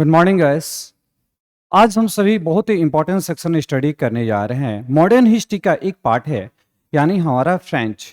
Good morning guys. आज हम सभी बहुत ही इंपॉर्टेंट सेक्शन स्टडी करने जा रहे हैं। मॉडर्न हिस्ट्री का एक पार्ट है, यानी हमारा फ्रेंच।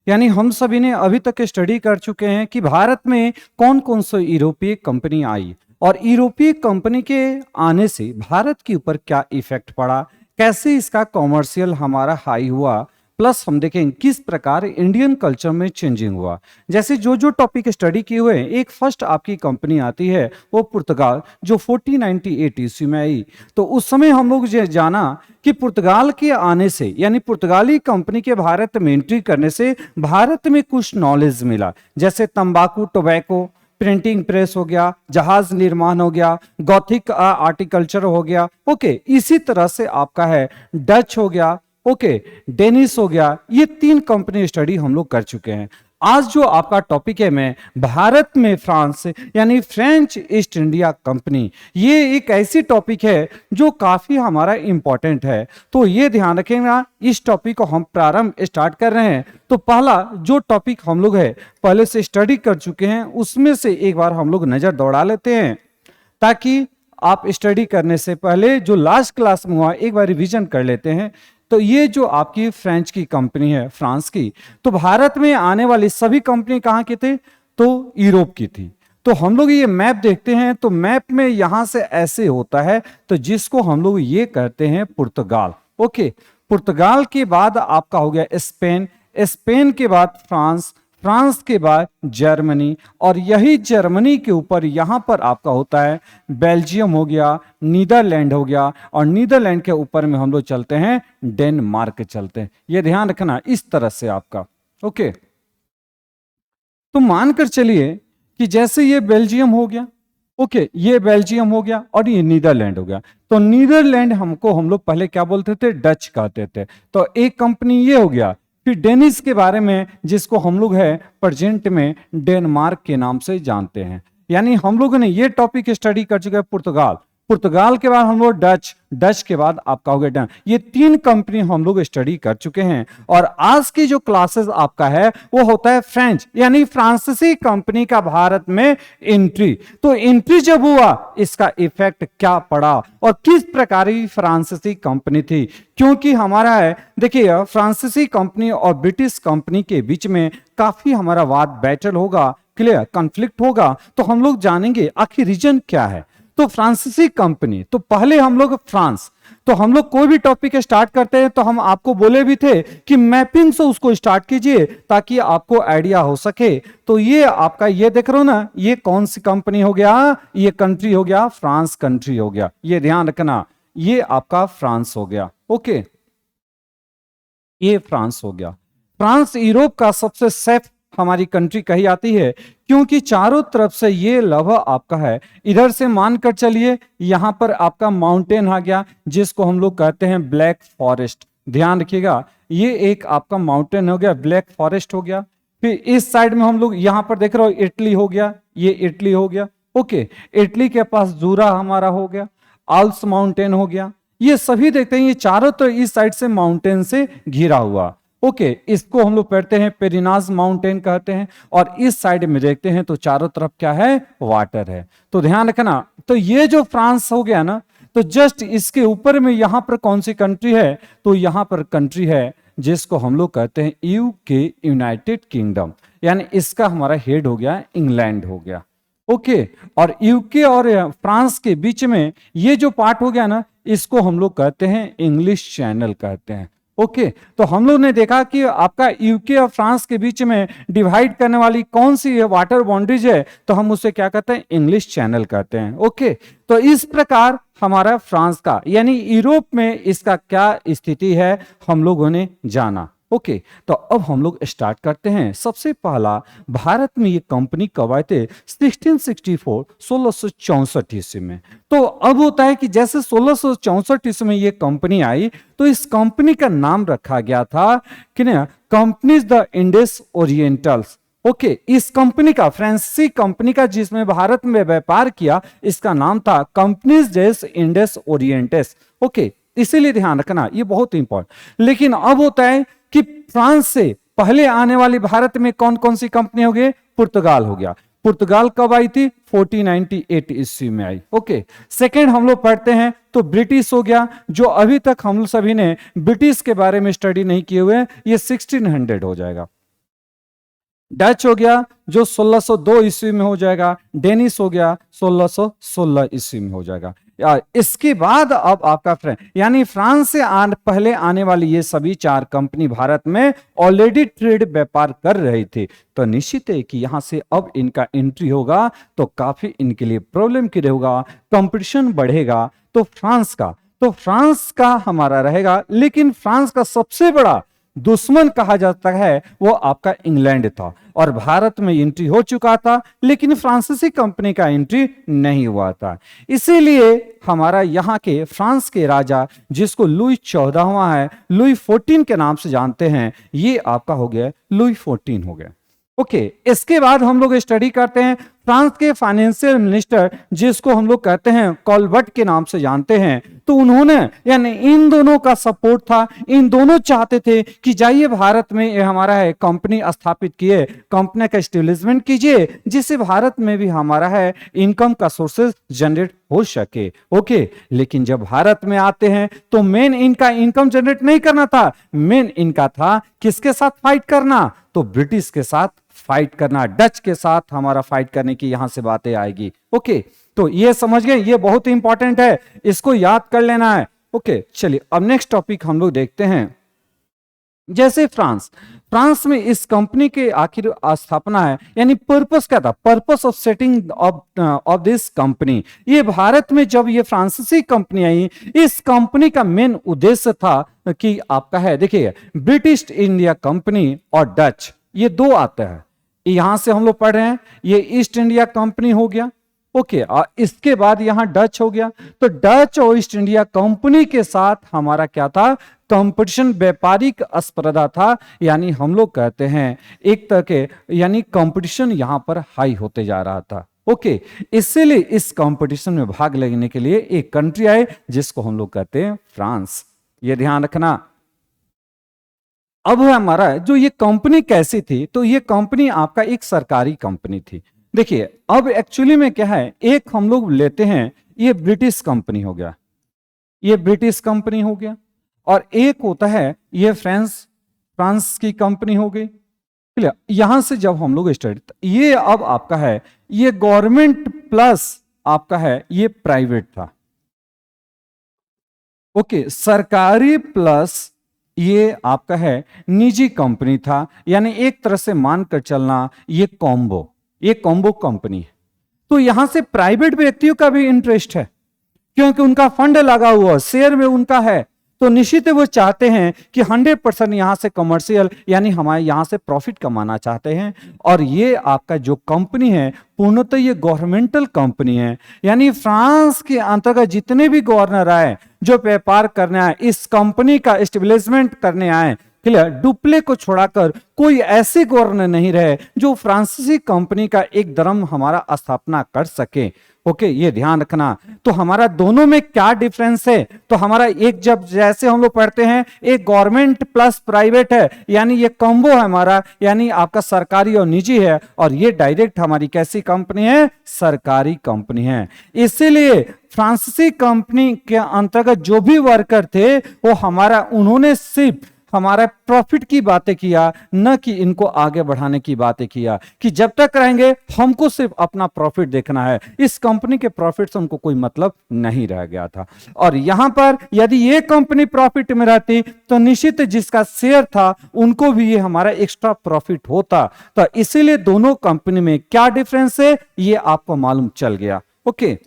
यानी हम सभी ने अभी तक स्टडी कर चुके हैं कि भारत में कौन कौन सी यूरोपीय कंपनी आई और यूरोपीय कंपनी के आने से भारत के ऊपर क्या इफेक्ट पड़ा, कैसे इसका कॉमर्शियल हमारा हाई हुआ, प्लस हम देखें किस प्रकार इंडियन कल्चर में चेंजिंग हुआ। जैसे जो जो टॉपिक स्टडी किए हुए हैं, एक फर्स्ट आपकी कंपनी आती है वो पुर्तगाल, जो 1498 ईस्वी में आई। तो उस समय हम लोग ये जाना कि पुर्तगाल के आने से, यानी पुर्तगाली कंपनी के भारत में एंट्री करने से भारत में कुछ नॉलेज मिला। जैसे तंबाकू, टोबैको, प्रिंटिंग प्रेस हो गया, जहाज निर्माण हो गया, गॉथिक आर्टिकल्चर हो गया। ओके, इसी तरह से आपका है डच हो गया, ओके, डेनिस हो गया। ये 3 कंपनी स्टडी हम लोग कर चुके हैं। आज जो आपका टॉपिक है, मैं भारत में फ्रांस यानी फ्रेंच ईस्ट इंडिया कंपनी, ये एक ऐसी टॉपिक है जो काफी हमारा इंपॉर्टेंट है। तो ये ध्यान रखेंगे, इस टॉपिक को हम प्रारंभ स्टार्ट कर रहे हैं। तो पहला जो टॉपिक हम लोग है पहले से स्टडी कर चुके हैं, उसमें से एक बार हम लोग नजर दौड़ा लेते हैं, ताकि आप स्टडी करने से पहले जो लास्ट क्लास में हुआ एक बार रिवीजन कर लेते हैं। तो ये जो आपकी फ्रेंच की कंपनी है, फ्रांस की, तो भारत में आने वाली सभी कंपनी कहाँ की थी? तो यूरोप की थी। तो हम लोग ये मैप देखते हैं, तो मैप में यहां से ऐसे होता है, तो जिसको हम लोग ये कहते हैं पुर्तगाल। ओके, पुर्तगाल के बाद आपका हो गया स्पेन, स्पेन के बाद फ्रांस, फ्रांस के बाद जर्मनी, और यही जर्मनी के ऊपर यहां पर आपका होता है बेल्जियम हो गया, नीदरलैंड हो गया, और नीदरलैंड के ऊपर में हम लोग चलते हैं डेनमार्क चलते हैं। ये ध्यान रखना इस तरह से आपका। ओके, तो मानकर चलिए कि जैसे ये बेल्जियम हो गया, ओके, ये बेल्जियम हो गया और ये नीदरलैंड हो गया। तो नीदरलैंड हमको हम लोग पहले क्या बोलते थे? डच कहते थे। तो एक कंपनी ये हो गया। फिर डेनिस के बारे में, जिसको हम लोग है प्रेजेंट में डेनमार्क के नाम से जानते हैं। यानी हम लोगों ने ये टॉपिक स्टडी कर चुके हैं पुर्तगाल, पुर्तगाल के बाद हम लोग डच, डच के बाद आपका हो गया डन। ये 3 कंपनी हम लोग स्टडी कर चुके हैं। और आज की जो क्लासेस आपका है वो होता है फ्रेंच, यानी फ्रांसीसी कंपनी का भारत में एंट्री। तो एंट्री जब हुआ, इसका इफेक्ट क्या पड़ा और किस प्रकार की फ्रांसीसी कंपनी थी। क्योंकि हमारा है, देखिए, फ्रांसीसी कंपनी और ब्रिटिश कंपनी के बीच में काफी हमारा वाद बैटल होगा, क्लियर, कॉन्फ्लिक्ट होगा। तो हम लोग जानेंगे आखिर रीजन क्या है। तो फ्रांसीसी कंपनी, तो पहले हम लोग फ्रांस, तो हम लोग कोई भी टॉपिक स्टार्ट करते हैं तो हम आपको बोले भी थे कि मैपिंग से उसको स्टार्ट कीजिए ताकि आपको आइडिया हो सके। तो ये आपका, ये देख रहे हो ना, ये कौन सी कंपनी हो गया? ये कंट्री हो गया, फ्रांस कंट्री हो गया। ये ध्यान रखना, ये आपका फ्रांस हो गया। ओके, ये फ्रांस हो गया। फ्रांस यूरोप का सबसे सेफ हमारी कंट्री कही आती है, क्योंकि चारों तरफ से ये लवा आपका है। इधर से मानकर चलिए यहां पर आपका माउंटेन आ गया, जिसको हम लोग कहते हैं ब्लैक फॉरेस्ट। ध्यान रखिएगा, ये एक आपका माउंटेन हो गया, ब्लैक फॉरेस्ट हो गया। फिर इस साइड में हम लोग यहां पर देख रहे हो इटली हो गया, ये इटली हो गया। ओके, इटली के पास जूरा हमारा हो गया, आल्प्स माउंटेन हो गया। ये सभी देखते हैं, ये चारों तरफ इस साइड से माउंटेन से घिरा हुआ। ओके, इसको हम लोग पढ़ते हैं पेरिनाज माउंटेन कहते हैं। और इस साइड में देखते हैं तो चारों तरफ क्या है? वाटर है। तो ध्यान रखना, तो ये जो फ्रांस हो गया ना, तो जस्ट इसके ऊपर में यहां पर कौन सी कंट्री है? तो यहां पर कंट्री है जिसको हम लोग कहते हैं यूके, यूनाइटेड किंगडम। यानी इसका हमारा हेड हो गया इंग्लैंड हो गया। ओके, और यूके और फ्रांस के बीच में ये जो पार्ट हो गया ना, इसको हम लोग कहते हैं इंग्लिश चैनल कहते हैं। ओके, तो हम लोग ने देखा कि आपका यूके और फ्रांस के बीच में डिवाइड करने वाली कौन सी वाटर बाउंड्रीज है, तो हम उसे क्या कहते हैं? इंग्लिश चैनल कहते हैं। ओके, तो इस प्रकार हमारा फ्रांस का, यानी यूरोप में इसका क्या स्थिति है, हम लोगों ने जाना। ओके, तो अब हम लोग स्टार्ट करते हैं। सबसे पहला, भारत में ये कंपनी कब आए थे? 1664, 1664 ईस्वी में। तो अब होता है कि जैसे 1664 ईस्वी में ये कंपनी आई, तो इस कंपनी का नाम रखा गया था कि ना, companies the Indus orientals. Okay, इस कंपनी का, फ्रांसीसी कंपनी का जिसमें भारत में व्यापार किया, इसका नाम था कंपनीज डेस इंडस ओरिएंटेस। ओके, इसीलिए ध्यान रखना, ये बहुत इंपॉर्टेंट। लेकिन अब होता है कि फ्रांस से पहले आने वाली भारत में कौन कौन सी कंपनी हो गई? पुर्तगाल हो गया। पुर्तगाल कब आई थी? 1498 ईस्वी में आई। ओके, सेकेंड हम लोग पढ़ते हैं तो ब्रिटिश हो गया, जो अभी तक हम लोग सभी ने ब्रिटिश के बारे में स्टडी नहीं किए हुए, ये 1600 हो जाएगा। डच हो गया जो 1602 ईस्वी में हो जाएगा। डेनिश हो गया 1616 ईस्वी में हो जाएगा। इसके बाद अब आपका यानी फ्रांस से पहले आने वाली ये सभी 4 कंपनी भारत में ऑलरेडी ट्रेड व्यापार कर रही थी, तो निश्चित है कि यहां से अब इनका एंट्री होगा तो काफी इनके लिए प्रॉब्लम की रहेगा, कंपटीशन बढ़ेगा। तो फ्रांस का हमारा रहेगा, लेकिन फ्रांस का सबसे बड़ा दुश्मन कहा जाता है वो आपका इंग्लैंड था, और भारत में एंट्री हो चुका था, लेकिन फ्रांसीसी कंपनी का एंट्री नहीं हुआ था। इसीलिए हमारा यहाँ के फ्रांस के राजा, जिसको लुई 14वां है, लुई 14 के नाम से जानते हैं, ये आपका हो गया लुई 14 हो गया। ओके, इसके बाद हम लोग स्टडी करते हैं फ्रांस के फाइनेंशियल मिनिस्टर, जिसको हम लोग कहते हैं कॉलबर्ट के नाम से जानते हैं। तो उन्होंने यानी इन दोनों का सपोर्ट था, इन दोनों चाहते थे कि जाइए भारत में ये हमारा है कंपनी स्थापित किए, कंपनी का एस्टेब्लिशमेंट कीजिए, जिससे भारत में भी हमारा है इनकम का सोर्सेज जनरेट हो सके। ओके, लेकिन जब भारत में आते हैं तो मेन इनका इनकम जनरेट नहीं करना था, मेन इनका था किसके साथ फाइट करना? तो ब्रिटिश के साथ फाइट करना, डच के साथ हमारा फाइट करने की यहां से बातें आएगी। ओके, तो ये समझ गए, ये बहुत इंपॉर्टेंट है, इसको याद कर लेना है। ओके, चलिए अब नेक्स्ट टॉपिक हम लोग देखते हैं। जैसे फ्रांस में इस कंपनी के आखिर स्थापना है, यानी पर्पस क्या था? Purpose of setting of this company. ये भारत में जब ये फ्रांसीसी कंपनी आई, इस कंपनी का मेन उद्देश्य था कि आपका है, देखिए, ब्रिटिश इंडिया कंपनी और डच, ये दो आता है। यहां से हम लोग पढ़ रहे हैं, ये ईस्ट इंडिया कंपनी हो गया। ओके, इसके बाद यहां डच हो गया। तो डच और ईस्ट इंडिया कंपनी के साथ हमारा क्या था? कंपटीशन, व्यापारिक स्पर्धा था, यानी हम लोग कहते हैं एक तरह के, यानी कंपटीशन यहां पर हाई होते जा रहा था। ओके, इसीलिए इस कंपटीशन में भाग लेने के लिए एक कंट्री आए, जिसको हम लोग कहते हैं फ्रांस। ये ध्यान रखना। अब हमारा जो ये कंपनी कैसी थी? तो ये कंपनी आपका एक सरकारी कंपनी थी। देखिए, अब एक्चुअली में क्या है, एक हम लोग लेते हैं, ये ब्रिटिश कंपनी हो गया, ये ब्रिटिश कंपनी हो गया, और एक होता है ये फ्रांस की कंपनी हो गई। क्लियर? यहां से जब हम लोग स्टडी, ये अब आपका है, ये गवर्नमेंट प्लस आपका है ये प्राइवेट था। ओके, सरकारी प्लस ये आपका है निजी कंपनी था, यानी एक तरह से मानकर चलना ये कॉम्बो कंपनी है। तो यहां से प्राइवेट व्यक्तियों का भी इंटरेस्ट है, क्योंकि उनका फंड लगा हुआ शेयर में उनका है, तो निश्चित वो चाहते हैं कि 100% यहां से कमर्शियल, यानी हमारे यहां से प्रॉफिट कमाना चाहते हैं। और ये आपका जो कंपनी है पूर्णतः ये गवर्नमेंटल कंपनी है, यानी फ्रांस के अंतर्गत जितने भी गवर्नर आए जो व्यापार करने आए, इस कंपनी का एस्टेब्लिशमेंट करने आए, क्लियर, डुप्ले को छोड़ाकर कोई ऐसे गवर्नर नहीं रहे जो फ्रांसीसी कंपनी का एक धर्म हमारा स्थापना कर सके। ओके, ये ध्यान रखना। तो हमारा दोनों में क्या डिफरेंस है? तो हमारा एक, जब जैसे हम लोग पढ़ते हैं, एक गवर्नमेंट प्लस प्राइवेट है, यानी ये कॉम्बो है हमारा, यानी आपका सरकारी और निजी है, और ये डायरेक्ट हमारी कैसी कंपनी है? सरकारी कंपनी है। इसीलिए फ्रांसीसी कंपनी के अंतर्गत जो भी वर्कर थे वो हमारा, उन्होंने सिर्फ हमारा प्रॉफिट की बातें किया, न कि इनको आगे बढ़ाने की बातें किया, कि जब तक रहेंगे हमको सिर्फ अपना प्रॉफिट देखना है, इस कंपनी के प्रॉफिट से उनको कोई मतलब नहीं रह गया था। और यहां पर यदि ये कंपनी प्रॉफिट में रहती तो निश्चित जिसका शेयर था उनको भी ये हमारा एक्स्ट्रा प्रॉफिट होता। तो इसीलिए दोनों कंपनी में क्या डिफरेंस है ये आपको मालूम चल गया। ओके,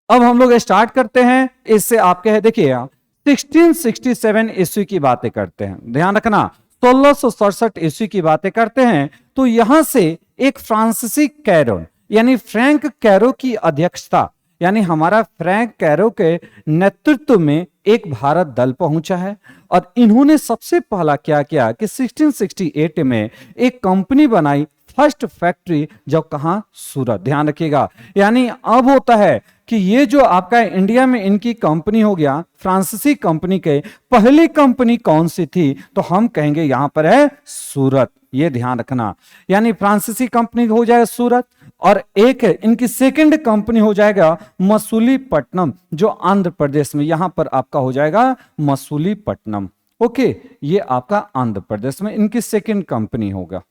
अब हम लोग स्टार्ट करते हैं। इससे आपके है, देखिए 1667 ईस्वी की बातें करते हैं, ध्यान रखना, 1667 ईस्वी की बातें करते हैं। तो यहां से एक फ्रांसीसी कैरो, यानी फ्रैंक कैरो की अध्यक्षता, यानी हमारा फ्रैंक कैरो के नेतृत्व में एक भारत दल पहुंचा है। और इन्होंने सबसे पहला क्या किया कि 1668 में एक कंपनी बनाई, फर्स्ट फैक्ट्री, जब कहां? सूरत। ध्यान रखिएगा, यानी अब होता है कि ये जो आपका इंडिया में इनकी कंपनी हो गया, फ्रांसीसी कंपनी के पहली कंपनी कौन सी थी? तो हम कहेंगे यहां पर है सूरत। ये ध्यान रखना। यानी फ्रांसीसी कंपनी हो जाएगा सूरत, और एक है इनकी सेकंड कंपनी हो जाएगा मसूलीपट्टनम, जो आंध्र प्रदेश में, यहां पर आपका हो जाएगा मसूलीपट्टनम। ओके, ये आपका आंध्र प्रदेश में इनकी सेकंड कंपनी होगा।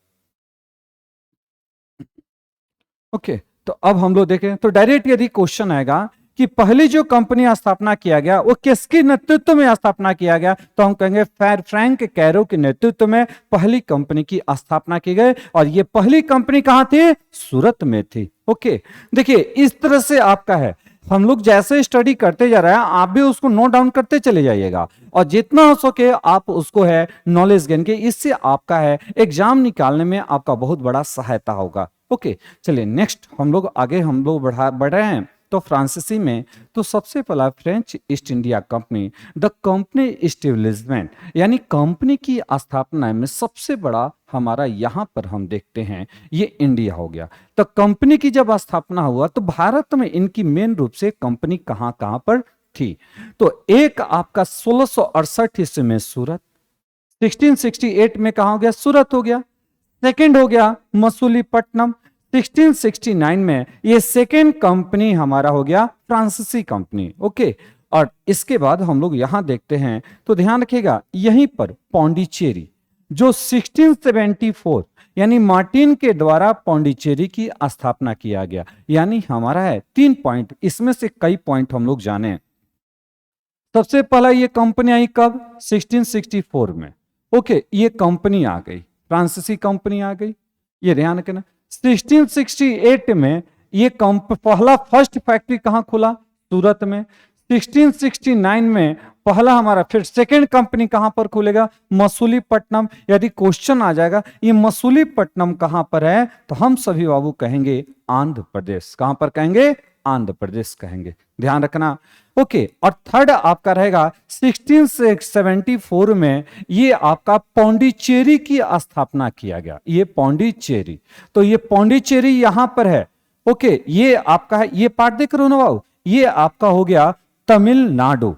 ओके, तो अब हम लोग देखें तो डायरेक्ट यदि क्वेश्चन आएगा कि पहली जो कंपनी स्थापना किया गया वो किसके नेतृत्व में स्थापना किया गया, तो हम कहेंगे फ्रैंक कैरो के नेतृत्व में पहली कंपनी की स्थापना की गई, और ये पहली कंपनी कहां थी? सूरत में थी। ओके, देखिए इस तरह से आपका है, हम लोग जैसे स्टडी करते जा रहे हैं आप भी उसको नोट डाउन करते चले जाइएगा, और जितना हो सके आप उसको है नॉलेज गेन के, इससे आपका है एग्जाम निकालने में आपका बहुत बड़ा सहायता होगा। ओके, चलिए नेक्स्ट हम लोग आगे बढ़ रहे हैं। तो फ्रांसीसी में तो सबसे पहला French east India company, the company establishment, यानी कंपनी की स्थापना में सबसे बड़ा हमारा यहां पर हम देखते हैं ये इंडिया हो गया। तो कंपनी की जब स्थापना हुआ तो भारत में इनकी मेन रूप से कंपनी कहां कहां पर थी, तो एक आपका 1668 ईस्वी में सूरत, 1668 में कहा हो गया? सूरत हो गया। सेकंड हो गया मसूलीपट्टनम, 1669 में ये सेकेंड कंपनी हमारा हो गया फ्रांसीसी कंपनी। ओके, और इसके बाद हम लोग यहां देखते हैं तो ध्यान रखिएगा यहीं पर पौंडीचेरी, जो 1674 यानी मार्टिन के द्वारा पौंडीचेरी की स्थापना किया गया। यानी हमारा है 3 पॉइंट, इसमें से कई पॉइंट हम लोग जाने। सबसे पहला ये कंपनी आई कब? 1664 में। ओके, ये कंपनी आ गई, फ्रांसीसी कंपनी आ गई, ये ध्यान रखना। 1668 में ये पहला फर्स्ट फैक्ट्री कहां खुला? सूरत में। 1669 में पहला हमारा फिर सेकेंड कंपनी कहां पर खुलेगा? मसूलीपट्टनम। यदि क्वेश्चन आ जाएगा ये मसूलीपट्टनम कहां पर है, तो हम सभी बाबू कहेंगे आंध्र प्रदेश। कहां पर कहेंगे? आंध्र प्रदेश कहेंगे, ध्यान रखना। ओके, और थर्ड आपका रहेगा 1674 में ये आपका पौंडीचेरी की स्थापना किया गया। ये पौंडीचेरी, तो ये पौंडीचेरी यहां पर है। ओके, ये आपका है, ये पार्ट देख रहे हो ना बाबू, ये आपका हो गया तमिलनाडु।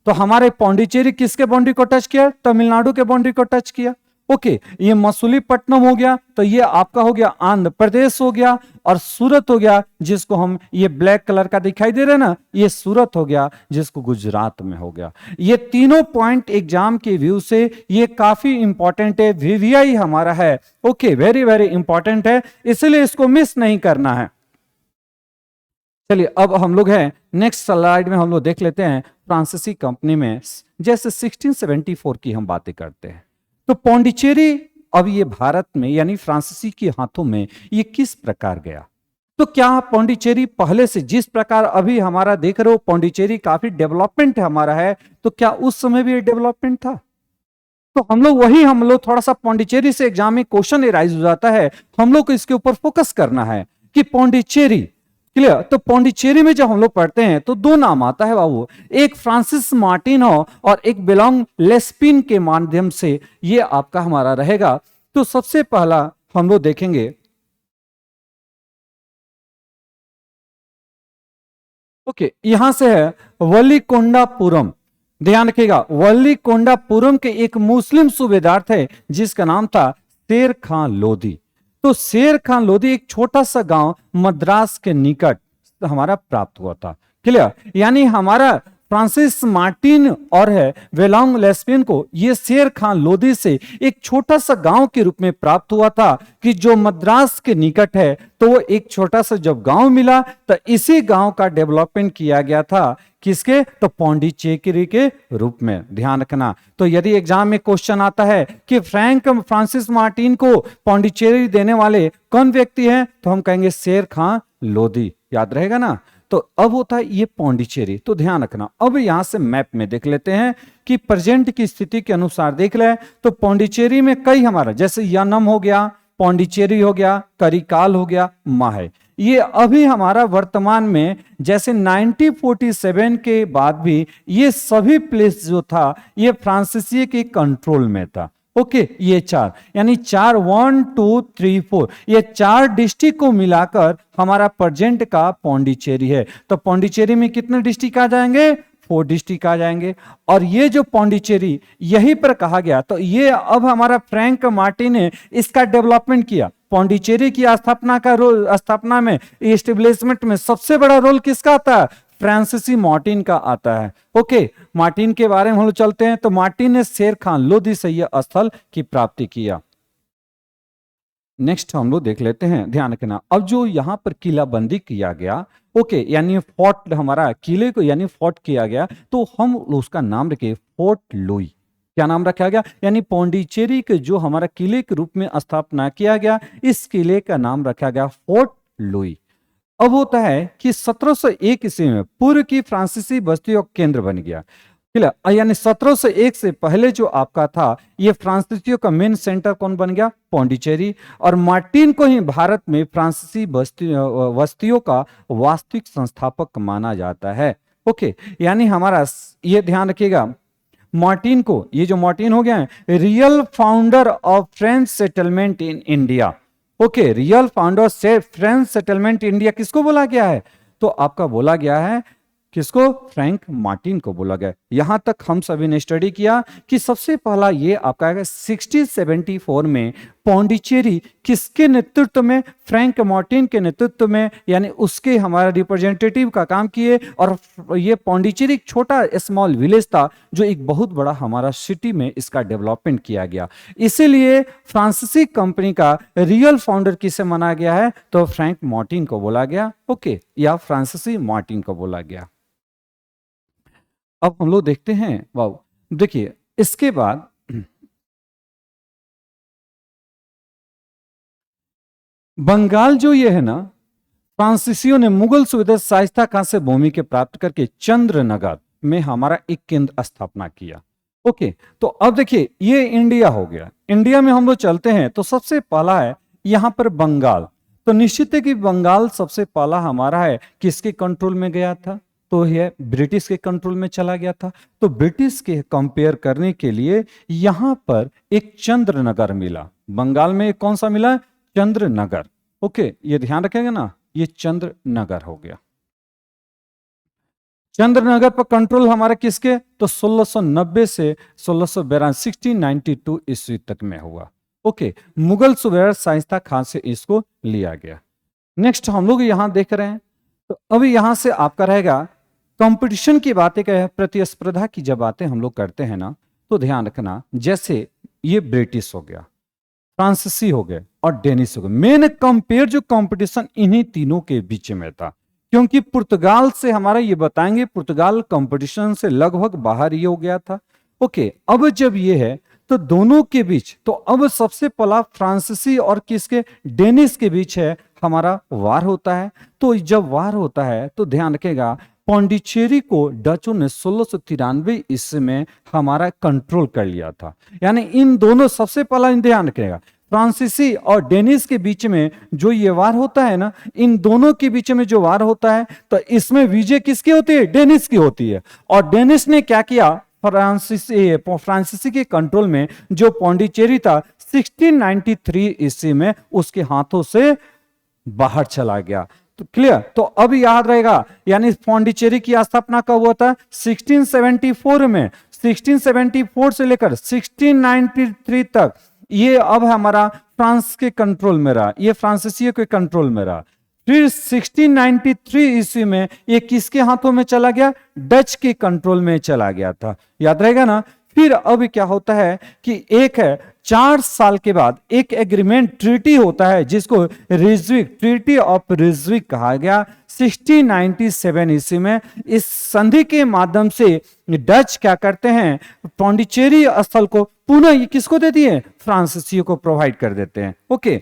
तो हमारे पौंडीचेरी किसके बाउंड्री को टच किया? तमिलनाडु के बाउंड्री को टच किया। ओके, ये मसूलीपट्टनम हो गया, तो ये आपका हो गया आंध्र प्रदेश हो गया, और सूरत हो गया जिसको हम ये ब्लैक कलर का दिखाई दे रहा है ना, ये सूरत हो गया जिसको गुजरात में हो गया। ये तीनों पॉइंट एग्जाम के व्यू से ये काफी इंपॉर्टेंट है, वीवीआई हमारा है। ओके, वेरी वेरी इंपॉर्टेंट है, इसलिए इसको मिस नहीं करना है। चलिए अब हम लोग हैं नेक्स्ट स्लाइड में हम लोग देख लेते हैं फ्रांसीसी कंपनी में, जैसे 1674 की हम बातें करते हैं तो पौंडीचेरी अब ये भारत में यानी फ्रांसीसी के हाथों में ये किस प्रकार गया। तो क्या पौंडीचेरी पहले से जिस प्रकार अभी हमारा देख रहे हो पौंडीचेरी काफी डेवलपमेंट हमारा है, तो क्या उस समय भी ये डेवलपमेंट था? तो हम लोग थोड़ा सा पौंडीचेरी से एग्जाम में क्वेश्चन एराइज हो जाता है, हम लोग को इसके ऊपर फोकस करना है कि पौंडीचेरी क्लियर। तो पौंडीचेरी में जब हम लोग पढ़ते हैं तो दो नाम आता है बाबू, एक फ्रांसिस मार्टिन हो और एक बेलोंग लेस्पिन के माध्यम से ये आपका हमारा रहेगा। तो सबसे पहला हम लोग देखेंगे ओके, यहां से है वल्लीकोंडापुरम। ध्यान रखिएगा वल्लीकोंडापुरम के एक मुस्लिम सूबेदार थे जिसका नाम था शेर खान लोधी। तो शेर खान लोधी एक छोटा सा गांव मद्रास के निकट हमारा प्राप्त हुआ था। क्लियर, यानी हमारा फ्रांसिस मार्टिन और है वेलोंग लेस्पिन को ये शेर खान लोधी से एक छोटा सा गांव के रूप में प्राप्त हुआ था कि जो मद्रास के निकट है। तो वो एक छोटा सा जब गांव मिला तो इसी गांव का डेवलपमेंट किया गया था किसके? तो पौंडीचेरी के रूप में। ध्यान रखना, तो यदि एग्जाम में क्वेश्चन आता है कि फ्रांसिस मार्टिन को पौंडीचेरी देने वाले कौन व्यक्ति हैं, तो हम कहेंगे शेर खान लोधी। याद रहेगा ना। तो अब होता है ये पौंडीचेरी। तो ध्यान रखना, अब यहां से मैप में देख लेते हैं कि प्रेजेंट की स्थिति के अनुसार देख ले तो पौंडीचेरी में कई हमारा जैसे यानम हो गया, पौंडीचेरी हो गया, करिकाल हो गया, माहे, ये अभी हमारा वर्तमान में जैसे 1947 के बाद भी ये सभी प्लेस जो था ये फ्रांसीसी के कंट्रोल में था। ओके, ये चार यानी 1 2 3 4 ये 4 डिस्ट्रिक्ट को मिलाकर हमारा प्रेजेंट का पौंडीचेरी है। तो पौंडीचेरी में कितने डिस्ट्रिक्ट आ जाएंगे? 4 डिस्ट्रिक्ट आ जाएंगे। और ये जो पौंडीचेरी यहीं पर कहा गया, तो ये अब हमारा फ्रैंक मार्टिन ने इसका डेवलपमेंट किया। पौंडीचेरी की स्थापना में, एस्टेब्लिशमेंट में सबसे बड़ा रोल किसका आता है? फ्रांसीसी मार्टिन का आता है। ओके, मार्टिन के बारे में हम लोग चलते हैं। तो मार्टिन ने शेर खान लोधी सैय्यद स्थल की प्राप्ति किया। नेक्स्ट हम लोग देख लेते हैं, ध्यान रखना। अब जो यहां पर किलाबंदी किया गया, ओके, यानी फोर्ट, हमारा किले को यानी फोर्ट किया गया, तो हम उसका नाम रखे फोर्ट लुई। क्या नाम रखा गया? यानी पौंडीचेरी के जो हमारा किले के रूप में स्थापना किया गया, इस किले का नाम रखा गया फोर्ट लुई। अब होता है कि 1701 ईस्वी में पूर्व की फ्रांसीसी बस्तियों का केंद्र बन गया। यानी 1701 से पहले जो आपका था, ये फ्रांसीसियों का मेन सेंटर कौन बन गया? पौंडीचेरी। और मार्टिन को ही भारत में फ्रांसीसी बस्तियों का वास्तविक संस्थापक माना जाता है। ओके, यानी हमारा ये ध्यान रखिएगा, मार्टिन को, ये जो मार्टिन हो गया है, real founder of French settlement in India. Okay, real founder से फ्रेंच सेटलमेंट इंडिया किसको बोला गया है? तो आपका बोला गया है किसको? फ्रैंक मार्टिन को बोला गया। यहां तक हम सभी ने स्टडी किया कि सबसे पहला ये आपका 1674 में पौंडीचेरी किसके नेतृत्व में? फ्रैंक मार्टिन के नेतृत्व में, यानी उसके हमारा रिप्रेजेंटेटिव का काम किए। और ये पौंडीचेरी एक छोटा स्मॉल विलेज था, जो एक बहुत बड़ा हमारा सिटी में इसका डेवलपमेंट किया गया। इसीलिए फ्रांसीसी कंपनी का रियल फाउंडर किसे माना गया है? तो फ्रैंक मार्टिन को बोला गया। ओके, या फ्रांसीसी मार्टिन को बोला गया। अब हम लोग देखते हैं, वाह, देखिए इसके बाद बंगाल जो ये है ना, फ्रांसीसियों ने मुगल सुविधा शाइस्ता खां से भूमि के प्राप्त करके चंद्रनगर में हमारा एक केंद्र स्थापना किया। ओके, तो अब देखिए ये इंडिया हो गया। इंडिया में हम लोग चलते हैं, तो सबसे पहला है यहां पर बंगाल। तो निश्चित है कि बंगाल सबसे पहला हमारा है किसके कंट्रोल में गया था? तो यह ब्रिटिश के कंट्रोल में चला गया था। तो ब्रिटिश के कंपेयर करने के लिए यहां पर एक चंद्रनगर मिला। बंगाल में कौन सा मिला? चंद्रनगर। ओके, ये ध्यान रखेंगे ना, ये चंद्रनगर हो गया। चंद्रनगर पर कंट्रोल हमारा किसके? तो 1690 से 1692 1692 ईस्वी तक में हुआ। ओके, मुगल सुबेदार शाइस्ता खान से इसको लिया गया। नेक्स्ट हम लोग यहां देख रहे हैं, तो अभी यहां से आपका रहेगा कंपटीशन की बातें, क्या है, प्रतिस्पर्धा की जब बातें हम लोग करते हैं ना, तो ध्यान रखना, जैसे ये ब्रिटिश हो गया, फ्रांसीसी हो गए और डेनिश हो गए। मेन कंपेयर जो कंपटीशन इन्हीं तीनों के बीच में था, क्योंकि पुर्तगाल से हमारा ये बताएंगे, पुर्तगाल कंपटीशन से लगभग बाहर ही हो गया था। ओके, अब जब ये है तो दोनों के बीच, तो अब सबसे पहला फ्रांसीसी और किसके? डेनिश के बीच है हमारा वार होता है। तो जब वार होता है तो ध्यान रखेगा, पौंडीचेरी को डचों ने 1693 ईस्वी में हमारा कंट्रोल कर लिया था। यानी इन दोनों, सबसे पहला ध्यान रखेगा, फ्रांसीसी और डेनिश के बीच में जो ये वार होता है ना, इन दोनों के बीच में जो वार होता है, तो इसमें विजय किसकी होती है? डेनिश की होती है। और डेनिश ने क्या किया? फ्रांसीसी के कंट्रोल में जो पौंडीचेरी था 1693 ईस्वी में उसके हाथों से बाहर चला गया। तो क्लियर? तो अब याद रहेगा, यानी पौंडीचेरी की स्थापना कब हुआ था? 1674 में। 1674 से लेकर 1693 तक ये अब हमारा फ्रांस के कंट्रोल में रहा, ये फ्रांसीसियों के कंट्रोल में रहा। फिर 1693 ईस्वी में ये किसके हाथों में चला गया? डच के कंट्रोल में चला गया था, याद रहेगा ना। फिर अब क्या होता है कि एक है 4 साल के बाद एक एग्रीमेंट, ट्रीटी होता है, जिसको रिजविक, ट्रीटी ऑफ रिजविक कहा गया 1697 ईस्वी में। इस संधि के माध्यम से डच क्या करते हैं? पौंडीचेरी स्थल को पुनः ये किसको देती है? फ्रांसीसियों को प्रोवाइड कर देते हैं। ओके,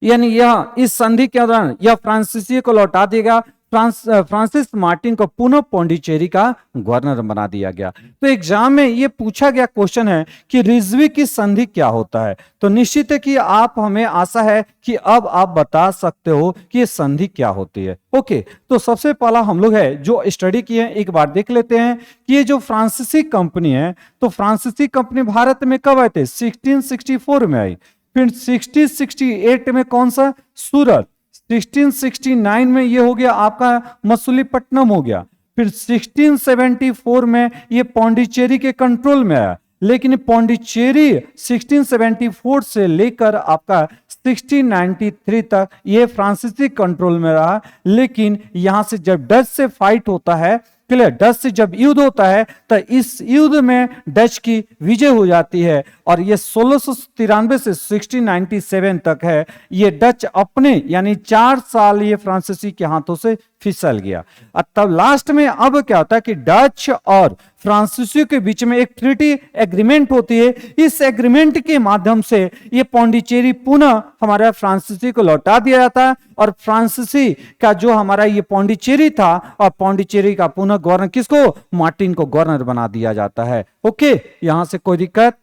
यानी यह इस संधि के दौरान यह फ्रांसीसी को लौटा देगा। फ्रांसिस मार्टिन को पुनः पौंडीचेरी का गवर्नर बना दिया गया। तो एग्जाम में यह पूछा गया क्वेश्चन है कि रिजवी की संधि क्या होता है। तो निश्चित है कि आप, हमें आशा है कि अब आप बता सकते हो कि ये संधि क्या होती है। ओके, तो सबसे पहला हम लोग है जो स्टडी किए, एक बार देख लेते हैं कि ये जो फ्रांसीसी कंपनी है, तो फ्रांसीसी कंपनी भारत में कब आए थे? 1664 में आई। फिर 1668 में कौन सा? सूरत। 1669 में ये हो गया आपका मसूलीपट्टनम हो गया। फिर 1674 में ये पौंडीचेरी के कंट्रोल में आया, लेकिन पौंडीचेरी 1674 से लेकर आपका 1693 तक ये फ्रांसीसी कंट्रोल में रहा। लेकिन यहां से जब डच से फाइट होता है, क्लियर, डच से जब युद्ध होता है तो इस युद्ध में डच की विजय हो जाती है और ये 1693 से 1697 तक है। ये डच अपने यानी 4 साल ये फ्रांसीसी के हाथों से फिसल गया। और तब लास्ट में अब क्या होता है कि डच और फ्रांसीसियों के बीच में एक ट्रीटी एग्रीमेंट होती है। इस एग्रीमेंट के माध्यम से ये पौंडीचेरी पुनः हमारा फ्रांसीसी को लौटा दिया जाता है और फ्रांसीसी का जो हमारा ये पौंडीचेरी था और पौंडीचेरी का पुनः गवर्नर किसको, मार्टिन को गवर्नर बना दिया जाता है। ओके, यहां से कोई दिक्कत?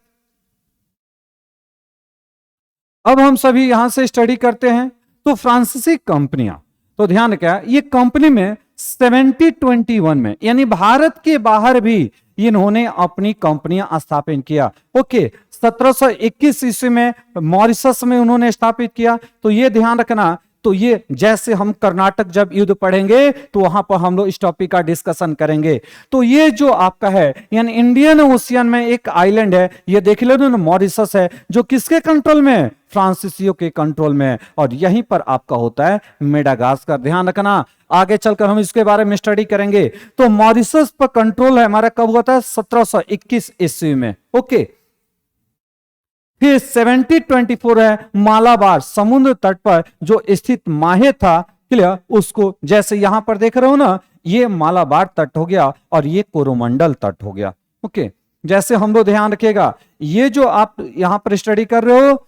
अब हम सभी यहां से स्टडी करते हैं तो फ्रांसीसी कंपनियां, तो ध्यान क्या, ये कंपनी में 1721 में यानी भारत के बाहर भी इन्होंने अपनी कंपनियां स्थापित किया। ओके, 1721 ईस्वी में मॉरिशस में उन्होंने स्थापित किया। तो ये ध्यान रखना, तो ये जैसे हम कर्नाटक जब युद्ध पढ़ेंगे तो वहां पर हम लोग इस टॉपिक का डिस्कशन करेंगे। तो ये जो आपका है यानी इंडियन ओशियन में एक आइलैंड है, ये देख लो ना, मॉरिशस है, जो किसके कंट्रोल में है, फ्रांसीसियों के कंट्रोल में। और यहीं पर आपका होता है मेडागास्कर। ध्यान रखना, आगे चलकर हम इसके बारे में स्टडी करेंगे। तो मॉरिशस पर कंट्रोल है हमारा कब हुआ था, 1721 ईस्वी में। ओके, फिर 1724 है मालाबार, समुद्र तट पर जो स्थित माहे था, क्लियर, उसको जैसे यहां पर देख रहे हो ना, ये मालाबार तट हो गया और ये कोरोमंडल तट हो गया। ओके, जैसे हम लोग ध्यान रखिएगा, ये जो आप यहां पर स्टडी कर रहे हो,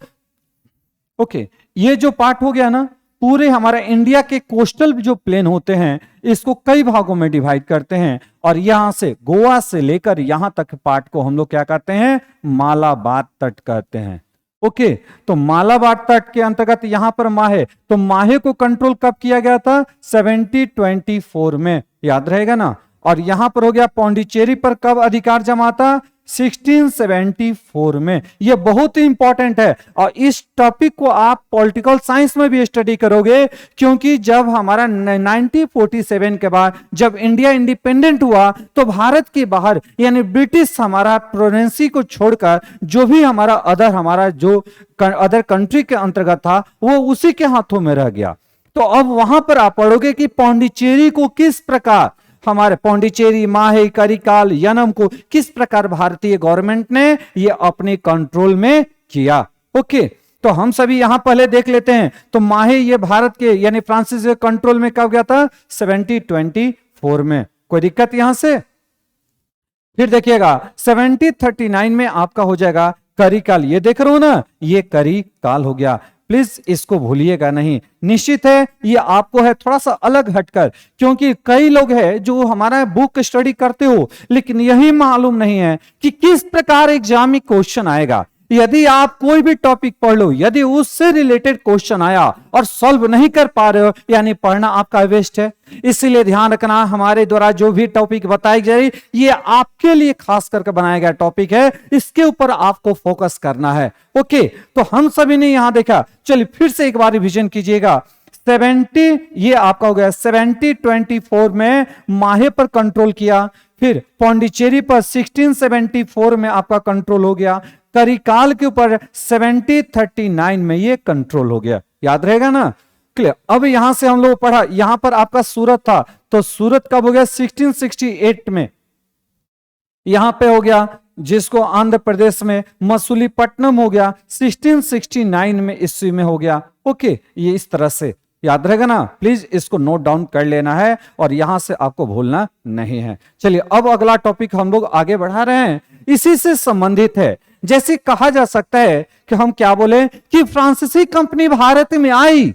ओके, ये जो पार्ट हो गया ना, पूरे हमारा इंडिया के कोस्टल जो प्लेन होते हैं इसको कई भागों में डिवाइड करते हैं और यहां से गोवा से लेकर यहां तक पार्ट को हम लोग क्या करते हैं, मालाबार तट कहते हैं। ओके, तो मालाबार तट के अंतर्गत यहां पर माहे, तो माहे को कंट्रोल कब किया गया था, 1724 में, याद रहेगा ना। और यहां पर हो गया पौंडीचेरी पर कब अधिकार जमा था, 1674 में। यह बहुत ही इंपॉर्टेंट है और इस टॉपिक को आप पॉलिटिकल साइंस में भी स्टडी करोगे, क्योंकि जब हमारा 1947 के बाद जब इंडिया इंडिपेंडेंट हुआ तो भारत के बाहर यानी ब्रिटिश हमारा प्रोविंसी को छोड़कर जो भी हमारा जो अदर कंट्री के अंतर्गत था वो उसी के हाथों में रह गया। तो अब वहां पर आप पढ़ोगे कि पौंडीचेरी को किस प्रकार, हमारे पौंडीचेरी, माहे, करिकाल, यनम को किस प्रकार भारतीय गवर्नमेंट ने ये अपने कंट्रोल में किया। ओके, तो हम सभी यहां पहले देख लेते हैं। तो माहे ये भारत के यानी फ्रांसिस के कंट्रोल में कब गया था, 1724 में। कोई दिक्कत यहां से? फिर देखिएगा 1739 में आपका हो जाएगा करिकाल, ये देख रहे हो ना, ये करिकाल हो गया। प्लीज इसको भूलिएगा नहीं, निश्चित है ये आपको है थोड़ा सा अलग हटकर, क्योंकि कई लोग हैं जो हमारा बुक स्टडी करते हो लेकिन यही मालूम नहीं है कि किस प्रकार एग्जाम में क्वेश्चन आएगा। यदि आप कोई भी टॉपिक पढ़ लो, यदि उससे रिलेटेड क्वेश्चन आया और सॉल्व नहीं कर पा रहे हो यानी पढ़ना आपका वेस्ट है। इसीलिए ध्यान रखना, हमारे द्वारा जो भी टॉपिक बताई जाए ये आपके लिए खास करके बनाया गया टॉपिक है, इसके ऊपर आपको फोकस करना है। ओके, तो हम सभी ने यहां देखा, चलिए फिर से एक बार रिवीजन कीजिएगा। 70 ये आपका हो गया 1724 में माहे पर कंट्रोल किया, फिर पौंडीचेरी पर 1674 में आपका कंट्रोल हो गया, करिकाल के ऊपर 1739 में ये कंट्रोल हो गया। याद रहेगा ना, क्लियर। अब यहां से हम लोग पढ़ा, यहां पर आपका सूरत था, तो सूरत कब हो गया, 1668 में। यहां पे हो गया जिसको आंध्र प्रदेश में मसूलीपट्टनम हो गया 1669 में ईस्वी में हो गया। ओके, ये इस तरह से याद रहेगा ना, प्लीज इसको नोट डाउन कर लेना है और यहां से आपको भूलना नहीं है। चलिए अब अगला टॉपिक हम लोग आगे बढ़ा रहे हैं, इसी से संबंधित है। जैसे कहा जा सकता है कि हम क्या बोले कि फ्रांसीसी कंपनी भारत में आई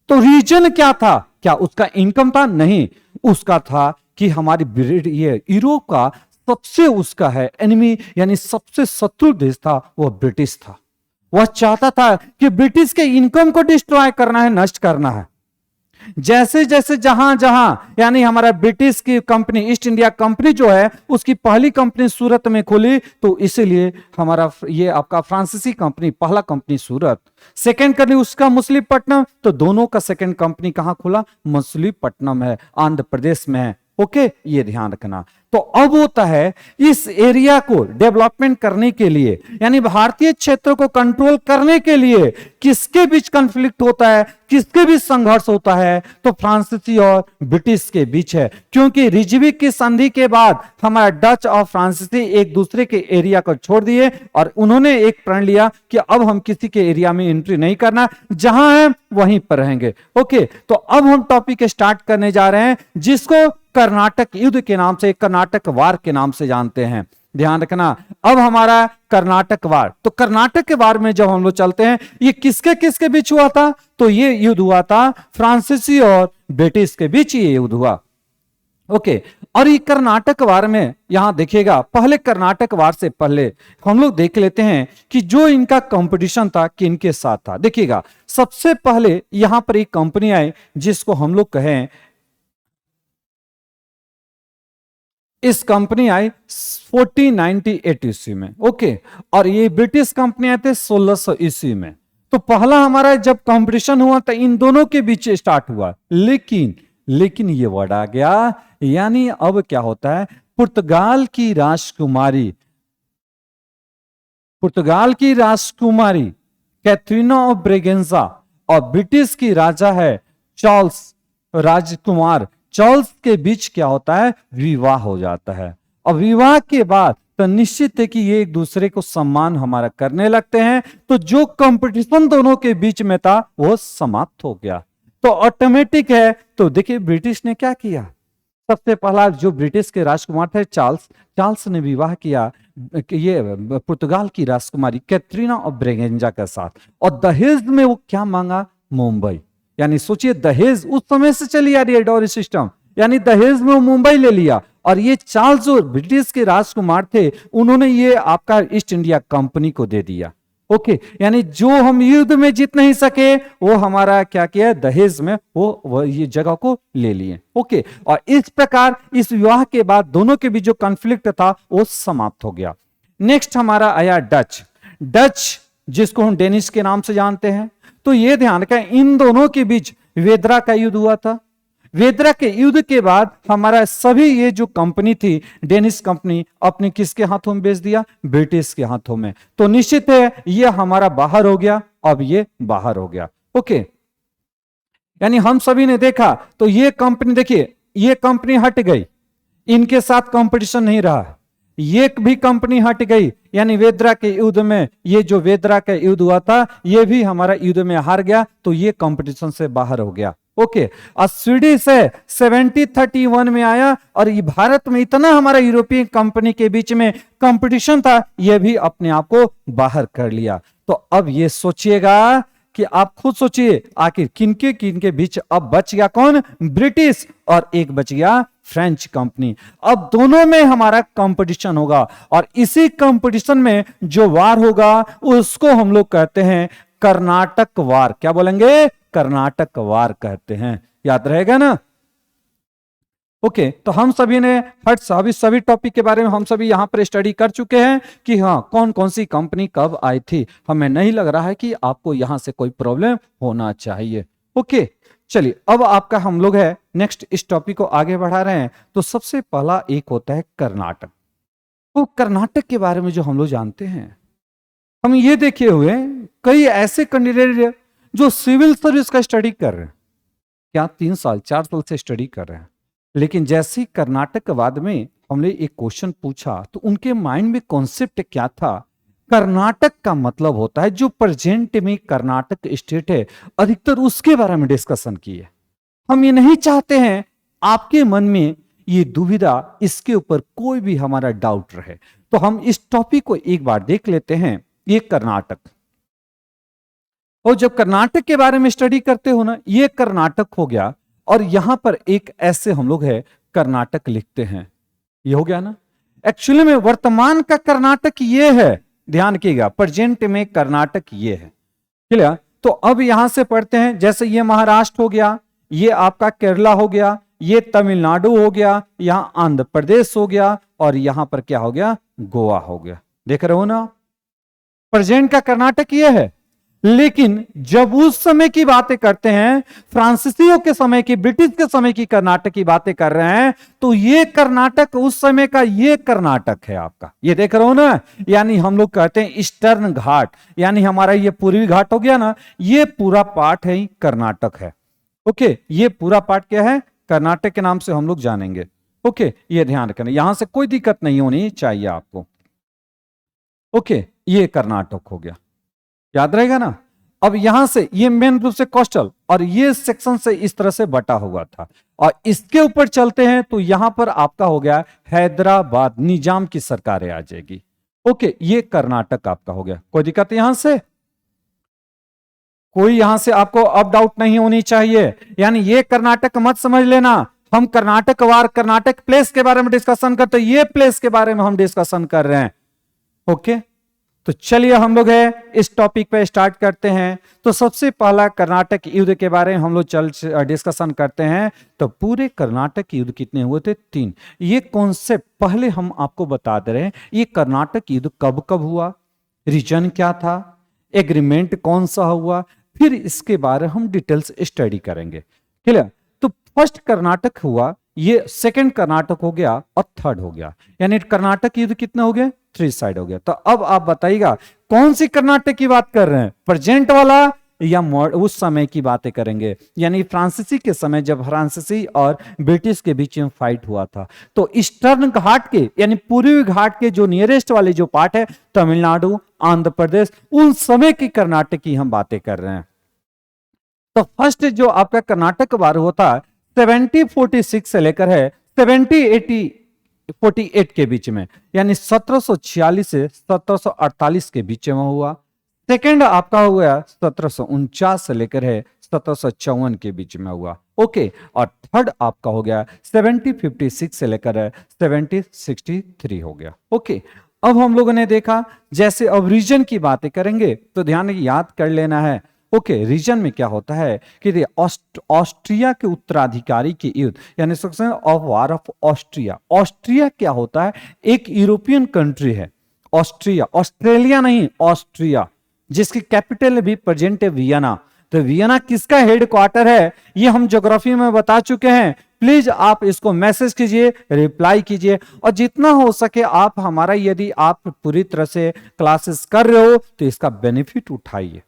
तो रीजन क्या था, क्या उसका इनकम था, नहीं, उसका था कि हमारी ये यूरोप का सबसे उसका है एनिमी यानी सबसे शत्रु देश था वो ब्रिटिश था। वह चाहता था कि ब्रिटिश के इनकम को डिस्ट्रॉय करना है, नष्ट करना है। जैसे जैसे जहां जहां यानी हमारा ब्रिटिश की कंपनी ईस्ट इंडिया कंपनी जो है उसकी पहली कंपनी सूरत में खुली, तो इसीलिए हमारा ये आपका फ्रांसीसी कंपनी पहला कंपनी सूरत, सेकंड कंपनी उसका मसूलीपट्टनम, तो दोनों का सेकंड कंपनी कहां खुला, मसूलीपट्टनम है, आंध्र प्रदेश में है। ओके, ये ध्यान रखना। तो अब होता है इस एरिया को डेवलपमेंट करने के लिए, यानी भारतीय क्षेत्र को कंट्रोल करने के लिए किसके बीच कॉन्फ्लिक्ट होता है, किसके बीच संघर्ष होता है? तो फ्रांसीसी और ब्रिटिश के बीच है, क्योंकि रिजविक की संधि के बाद हमारा डच और फ्रांसीसी एक दूसरे के एरिया को छोड़ दिए और उन्होंने एक प्रण लिया कि अब हम किसी के एरिया में एंट्री नहीं करना, जहां है वहीं पर रहेंगे। ओके, तो अब हम टॉपिक स्टार्ट करने जा रहे हैं जिसको कर्नाटक युद्ध के नाम से, कर्नाटक वार के नाम से जानते हैं। ध्यान रखना, अब हमारा कर्नाटक वार, तो कर्नाटक के वार में जब हम लोग चलते हैं, ये किसके किसके बीच हुआ था? तो ये युद्ध हुआ था फ्रांसीसी और ब्रिटिश के बीच ये युद्ध हुआ। ओके, और ये कर्नाटक वार में यहां देखिएगा, पहले कर्नाटक वार से पहले हम लोग देख लेते हैं कि जो इनका कंपटीशन था किनके साथ था। देखिएगा, सबसे पहले यहां पर एक कंपनी आई जिसको हम लोग कहें, इस कंपनी आई 1498 ईस्वी में। ओके, और ये ब्रिटिश कंपनी आए थे 1600 ईस्वी में। तो पहला हमारा जब कंपटीशन हुआ था इन दोनों के बीच स्टार्ट हुआ, लेकिन ये वर्ड आ गया, यानी अब क्या होता है, पुर्तगाल की राजकुमारी कैथरीना ऑफ ब्रेगेंजा और ब्रिटिश की राजा है चार्ल्स, राजकुमार चार्ल्स के बीच क्या होता है, विवाह हो जाता है। और विवाह के बाद तो निश्चित है कि ये एक दूसरे को सम्मान हमारा करने लगते हैं, तो जो कंपटीशन दोनों के बीच में था वो समाप्त हो गया। तो ऑटोमेटिक है, तो देखिए ब्रिटिश ने क्या किया, सबसे पहला जो ब्रिटिश के राजकुमार थे चार्ल्स ने विवाह किया ये पुर्तगाल की राजकुमारी कैथरीना ऑफ ब्रेगेंजा के साथ, और दहेज में वो क्या मांगा, मुंबई। यानी सोचिए, दहेज उस समय से चली आ रही है डॉरी सिस्टम, यानी दहेज में वो मुंबई ले लिया। और ये चार्ल्स जो ब्रिटिश के राजकुमार थे, उन्होंने ये आपका ईस्ट इंडिया कंपनी को दे दिया। ओके, यानी जो हम युद्ध में जीत नहीं सके वो हमारा क्या किया, दहेज में वो ये जगह को ले लिए। ओके, और इस प्रकार इस विवाह के बाद दोनों के बीच जो कॉन्फ्लिक्ट था वो समाप्त हो गया। नेक्स्ट हमारा आया डच, जिसको हम डेनिश के नाम से जानते हैं। तो ये ध्यान रखें, इन दोनों के बीच वेदरा का युद्ध हुआ था। वेदरा के युद्ध के बाद हमारा सभी ये जो कंपनी थी डेनिश कंपनी, अपने किसके हाथों में बेच दिया, ब्रिटिश के हाथों में। तो निश्चित है ये हमारा बाहर हो गया, अब ये बाहर हो गया। ओके, यानी हम सभी ने देखा, तो ये कंपनी देखिए, ये कंपनी हट गई, इनके साथ कंपटीशन नहीं रहा, ये भी कंपनी हट गई, यानी वेदरा के युद्ध में, ये जो वेदरा का युद्ध हुआ था ये भी हमारा युद्ध में हार गया, तो ये कंपटीशन से बाहर हो गया। ओके, और स्वीडिश है 1731 में आया, और ये भारत में इतना हमारा यूरोपियन कंपनी के बीच में कंपटीशन था, ये भी अपने आप को बाहर कर लिया। तो अब ये सोचिएगा कि आप खुद सोचिए, आखिर किनके बीच अब बच गया कौन, ब्रिटिश, और एक बच गया फ्रेंच कंपनी। अब दोनों में हमारा कंपटीशन होगा, और इसी कंपटीशन में जो वार होगा उसको हम लोग कहते हैं कर्नाटक वार। क्या बोलेंगे, कर्नाटक वार कहते हैं, याद रहेगा ना। ओके, तो हम सभी ने सभी टॉपिक के बारे में हम सभी यहां पर स्टडी कर चुके हैं कि हाँ कौन कौन सी कंपनी कब आई थी। हमें नहीं लग रहा है कि आपको यहां से कोई प्रॉब्लम होना चाहिए। ओके, चलिए अब आपका हम लोग है नेक्स्ट इस टॉपिक को आगे बढ़ा रहे हैं। तो सबसे पहला एक होता है कर्नाटक। तो कर्नाटक के बारे में जो हम लोग जानते हैं, हम ये देखे हुए कई ऐसे कैंडिडेट जो सिविल सर्विस का स्टडी कर रहे हैं, क्या 3 साल 4 साल से स्टडी कर रहे हैं, लेकिन जैसे ही कर्नाटकवाद में हमने एक क्वेश्चन पूछा तो उनके माइंड में कॉन्सेप्ट क्या था, कर्नाटक का मतलब होता है जो प्रेजेंट में कर्नाटक स्टेट है, अधिकतर उसके बारे में डिस्कशन किए। हम ये नहीं चाहते हैं आपके मन में ये दुविधा, इसके ऊपर कोई भी हमारा डाउट रहे। तो हम इस टॉपिक को एक बार देख लेते हैं। ये कर्नाटक, और जब कर्नाटक के बारे में स्टडी करते हो ना, ये कर्नाटक हो गया, और यहां पर एक ऐसे हम लोग है कर्नाटक लिखते हैं, ये हो गया ना। एक्चुअली में वर्तमान का कर्नाटक ये है, ध्यान कीजिएगा, प्रेजेंट में कर्नाटक ये है, क्लियर। तो अब यहां से पढ़ते हैं, जैसे ये महाराष्ट्र हो गया, ये आपका केरला हो गया, ये तमिलनाडु हो गया, यहां आंध्र प्रदेश हो गया, और यहां पर क्या हो गया, गोवा हो गया। देख रहे हो ना, प्रेजेंट का कर्नाटक ये है। लेकिन जब उस समय की बातें करते हैं, फ्रांसीसियों के समय की, ब्रिटिश के समय की कर्नाटक की बातें कर रहे हैं, तो ये कर्नाटक उस समय का ये कर्नाटक है आपका, ये देख रहे हो ना। यानी हम लोग कहते हैं ईस्टर्न घाट, यानी हमारा ये पूर्वी घाट हो गया ना, ये पूरा पार्ट है कर्नाटक है। ओके, ये पूरा पार्ट क्या है, कर्नाटक के नाम से हम लोग जानेंगे। ओके, ये ध्यान रखना, यहां से कोई दिक्कत नहीं होनी चाहिए आपको। ओके, ये कर्नाटक हो गया, याद रहेगा ना। अब यहां से ये मेन रूप से कोस्टल और ये सेक्शन से इस तरह से बटा हुआ था, और इसके ऊपर चलते हैं तो यहां पर आपका हो गया हैदराबाद, निजाम की सरकारें आ जाएगी। ओके, ये कर्नाटक आपका हो गया, कोई दिक्कत यहां से, कोई यहां से आपको अप डाउट नहीं होनी चाहिए। यानी ये कर्नाटक मत समझ लेना, हम कर्नाटक वार, कर्नाटक प्लेस के बारे में डिस्कशन करते, ये प्लेस के बारे में हम डिस्कशन कर रहे हैं। ओके, तो चलिए हम लोग है इस टॉपिक पे स्टार्ट करते हैं। तो सबसे पहला कर्नाटक युद्ध के बारे में हम लोग डिस्कशन करते हैं। तो पूरे कर्नाटक युद्ध कितने हुए थे, 3। ये कॉन्सेप्ट पहले हम आपको बता दे रहे हैं, ये कर्नाटक युद्ध कब कब हुआ, रीजन क्या था, एग्रीमेंट कौन सा हुआ, फिर इसके बारे में हम डिटेल्स स्टडी करेंगे। क्लियर। तो फर्स्ट कर्नाटक हुआ, ये सेकंड कर्नाटक हो गया और थर्ड हो गया, यानी कर्नाटक युद्ध कितने हो गए, 3 साइड हो गया। तो अब आप बताइएगा कौन सी कर्नाटक की बात कर रहे हैं, प्रेजेंट वाला या उस समय की बातें करेंगे, यानी फ्रांसीसी के समय जब फ्रांसीसी और ब्रिटिश के बीच में फाइट हुआ था। तो ईस्टर्न घाट के यानी पूर्वी घाट के जो नियरेस्ट वाले जो पार्ट है, तमिलनाडु, आंध्र प्रदेश, उन समय की कर्नाटक की हम बातें कर रहे हैं। तो फर्स्ट जो आपका कर्नाटक वार होता है 1746 से लेकर है 1748 के बीच में, यानी 1746 से 1748 के बीच में हुआ। सेकंड आपका हो गया 1749 से लेकर है 1754 के बीच में हुआ। ओके, और थर्ड आपका हो गया 1756 से लेकर है 1763 हो गया। ओके, अब हम लोगों ने देखा, जैसे अब रीजन की बातें करेंगे तो ध्यान याद कर लेना है। ओके, रीजन में क्या होता है कि ऑस्ट्रिया के उत्तराधिकारी के युद्ध, यानी succession of war of Austria. Austria क्या होता है, एक यूरोपियन कंट्री है ऑस्ट्रिया, ऑस्ट्रेलिया नहीं, ऑस्ट्रिया, जिसकी कैपिटल भी प्रेजेंट है वियना। तो वियना किसका हेडक्वार्टर है, ये हम ज्योग्राफी में बता चुके हैं। प्लीज आप इसको मैसेज कीजिए, रिप्लाई कीजिए, और जितना हो सके आप हमारा, यदि आप पूरी तरह से क्लासेस कर रहे हो तो इसका बेनिफिट उठाइए।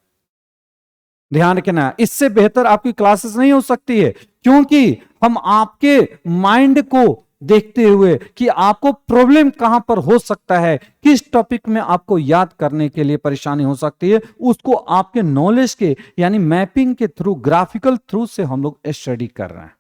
ध्यान रखना, इससे बेहतर आपकी क्लासेस नहीं हो सकती है, क्योंकि हम आपके माइंड को देखते हुए कि आपको प्रॉब्लम कहां पर हो सकता है, किस टॉपिक में आपको याद करने के लिए परेशानी हो सकती है, उसको आपके नॉलेज के यानी मैपिंग के थ्रू, ग्राफिकल थ्रू से हम लोग स्टडी कर रहे हैं।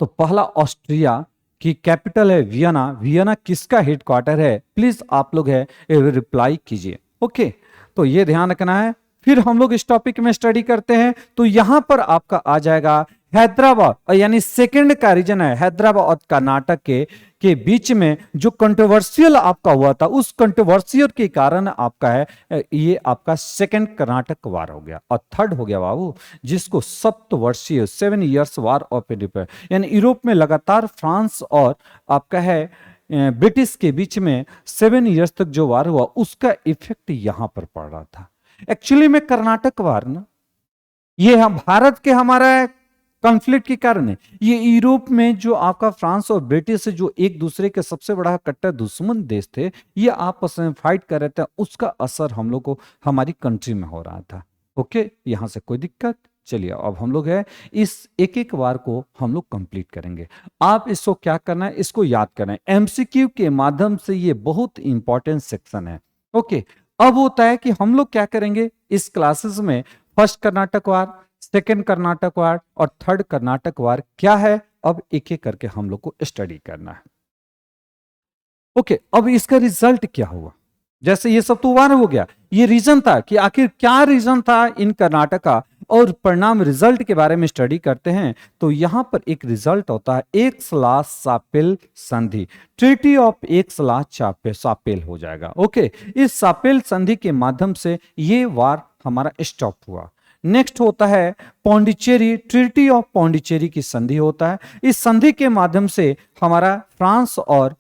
तो पहला ऑस्ट्रिया की कैपिटल है वियना। वियना किसका हेडक्वार्टर है, प्लीज आप लोग है रिप्लाई कीजिए। ओके, तो ये ध्यान रखना है। फिर हम लोग इस टॉपिक में स्टडी करते हैं, तो यहां पर आपका आ जाएगा हैदराबाद, यानी सेकंड का रीजन है हैदराबाद और कर्नाटक के बीच में जो कंट्रोवर्शियल आपका हुआ था, उस कंट्रोवर्शियल के कारण आपका है ये आपका सेकंड कर्नाटक वार हो गया। और थर्ड हो गया बाबू, जिसको सप्तवर्षीय 7 इयर्स वार ऑफ रिपेयर, यानी यूरोप में लगातार फ्रांस और आपका है ब्रिटिश के बीच में 7 इयर्स तक जो वार हुआ, उसका इफेक्ट यहां पर पड़ रहा था। एक्चुअली में कर्नाटक वार ना, ये हम भारत के हमारा कॉन्फ्लिक्ट के कारण है। ये यूरोप में जो आपका फ्रांस और ब्रिटिश से जो एक दूसरे के सबसे बड़ा कट्टर दुश्मन देश थे, ये आपस में फाइट कर रहे थे, उसका असर हम लोग को हमारी कंट्री में हो रहा था। ओके, यहां से कोई दिक्कत। चलिए अब हम लोग है इस एक एक वार को हम लोग कंप्लीट करेंगे। आप इसको क्या करना है, इसको याद करना है, एमसीक्यू के माध्यम से। ये बहुत इंपॉर्टेंट सेक्शन है। ओके, अब होता है कि हम लोग क्या करेंगे इस क्लासेस में, फर्स्ट कर्नाटक वार, सेकंड कर्नाटक वार और थर्ड कर्नाटक वार क्या है, अब एक एक करके हम लोग को स्टडी करना है। ओके, अब इसका रिजल्ट क्या हुआ, जैसे ये सब तो वार हो गया, ये रीजन था कि आखिर क्या रीजन था इन कर्नाटक का, और परिणाम रिजल्ट के बारे में स्टडी करते हैं। तो यहां पर एक रिजल्ट होता है एक्सला-सापेल संधि, ट्रीटी ऑफ एक्सला-सापेल हो जाएगा। ओके, इस सापेल संधि के माध्यम से ये वार हमारा स्टॉप हुआ। नेक्स्ट होता है पौंडीचेरी, ट्रीटी ऑफ पौंडीचेरी की संधि होता है। इस संधि के माध्यम से हमारा फ्रांस और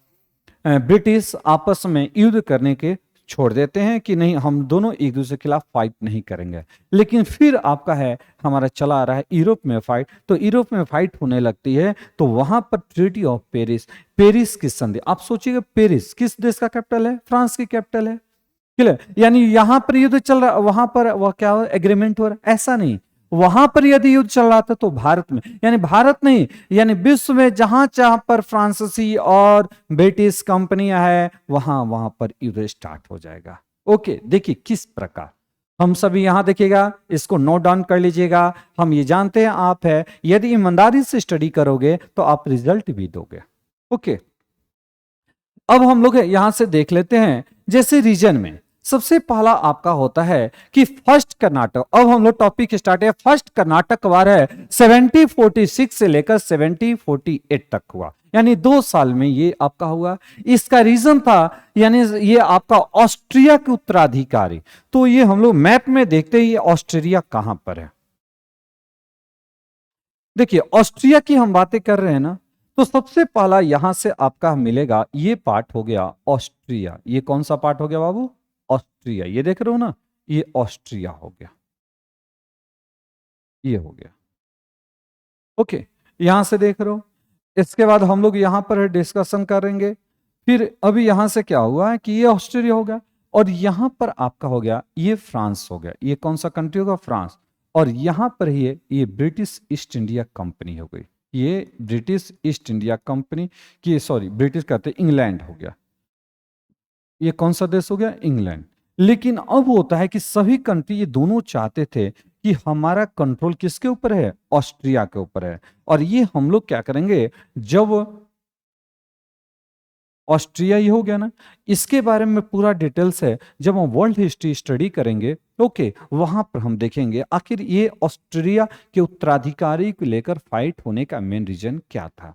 ब्रिटिश आपस में युद्ध करने के छोड़ देते हैं कि नहीं हम दोनों एक दूसरे के खिलाफ फाइट नहीं करेंगे। लेकिन फिर आपका है हमारा चला आ रहा है यूरोप में फाइट, तो यूरोप में फाइट होने लगती है तो वहां पर ट्रीटी ऑफ पेरिस, पेरिस की संधि, आप सोचिएगा पेरिस किस देश का कैपिटल है? फ्रांस की कैपिटल है। क्लियर? यानी यहां पर युद्ध चल रहा, वहां पर वह क्या हो एग्रीमेंट हो रहा, ऐसा नहीं। वहां पर यदि युद्ध चल रहा था तो भारत में, यानी भारत नहीं, यानी विश्व में जहां जहां पर फ्रांसीसी और ब्रिटिश कंपनियां है वहां वहां पर युद्ध स्टार्ट हो जाएगा। ओके, देखिए किस प्रकार हम सभी यहां देखिएगा, इसको नोट डाउन कर लीजिएगा। हम ये जानते हैं आप है यदि ईमानदारी से स्टडी करोगे तो आप रिजल्ट भी दोगे। ओके, अब हम लोग यहां से देख लेते हैं, जैसे रीजन में सबसे पहला आपका होता है कि फर्स्ट कर्नाटक। अब हम लोग टॉपिक स्टार्ट है, फर्स्ट कर्नाटक वार है 1746 से लेकर 1748 तक हुआ, यानी 2 साल में ये आपका हुआ। इसका रीजन था यानी ये आपका ऑस्ट्रिया के उत्तराधिकारी। तो ये हम लोग मैप में देखते हैं ये ऑस्ट्रिया कहां पर है। देखिए ऑस्ट्रिया की हम बातें कर रहे हैं ना, तो सबसे पहला यहां से आपका मिलेगा ये पार्ट हो गया ऑस्ट्रिया। ये कौन सा पार्ट हो गया बाबू? ऑस्ट्रिया। ये देख रहे हो ना, ये ऑस्ट्रिया हो गया, ये हो गया। ओके, यहां से देख रहे हो। इसके बाद हम लोग यहां पर डिस्कशन करेंगे। फिर अभी यहां से क्या हुआ है कि ये ऑस्ट्रिया हो गया और यहां पर आपका हो गया ये फ्रांस हो गया। ये कौन सा कंट्री होगा? फ्रांस। और यहां पर ये ब्रिटिश ईस्ट इंडिया कंपनी हो गई। ये ब्रिटिश ईस्ट इंडिया कंपनी की, सॉरी ब्रिटिश कहते इंग्लैंड हो गया। ये कौन सा देश हो गया? इंग्लैंड। लेकिन अब होता है कि सभी कंट्री ये दोनों चाहते थे कि हमारा कंट्रोल किसके ऊपर है? ऑस्ट्रिया के ऊपर है। और ये हम लोग क्या करेंगे, जब ऑस्ट्रिया ये हो गया ना, इसके बारे में पूरा डिटेल्स है जब हम वर्ल्ड हिस्ट्री स्टडी करेंगे। ओके, वहां पर हम देखेंगे आखिर ये ऑस्ट्रिया के उत्तराधिकारी को लेकर फाइट होने का मेन रीजन क्या था।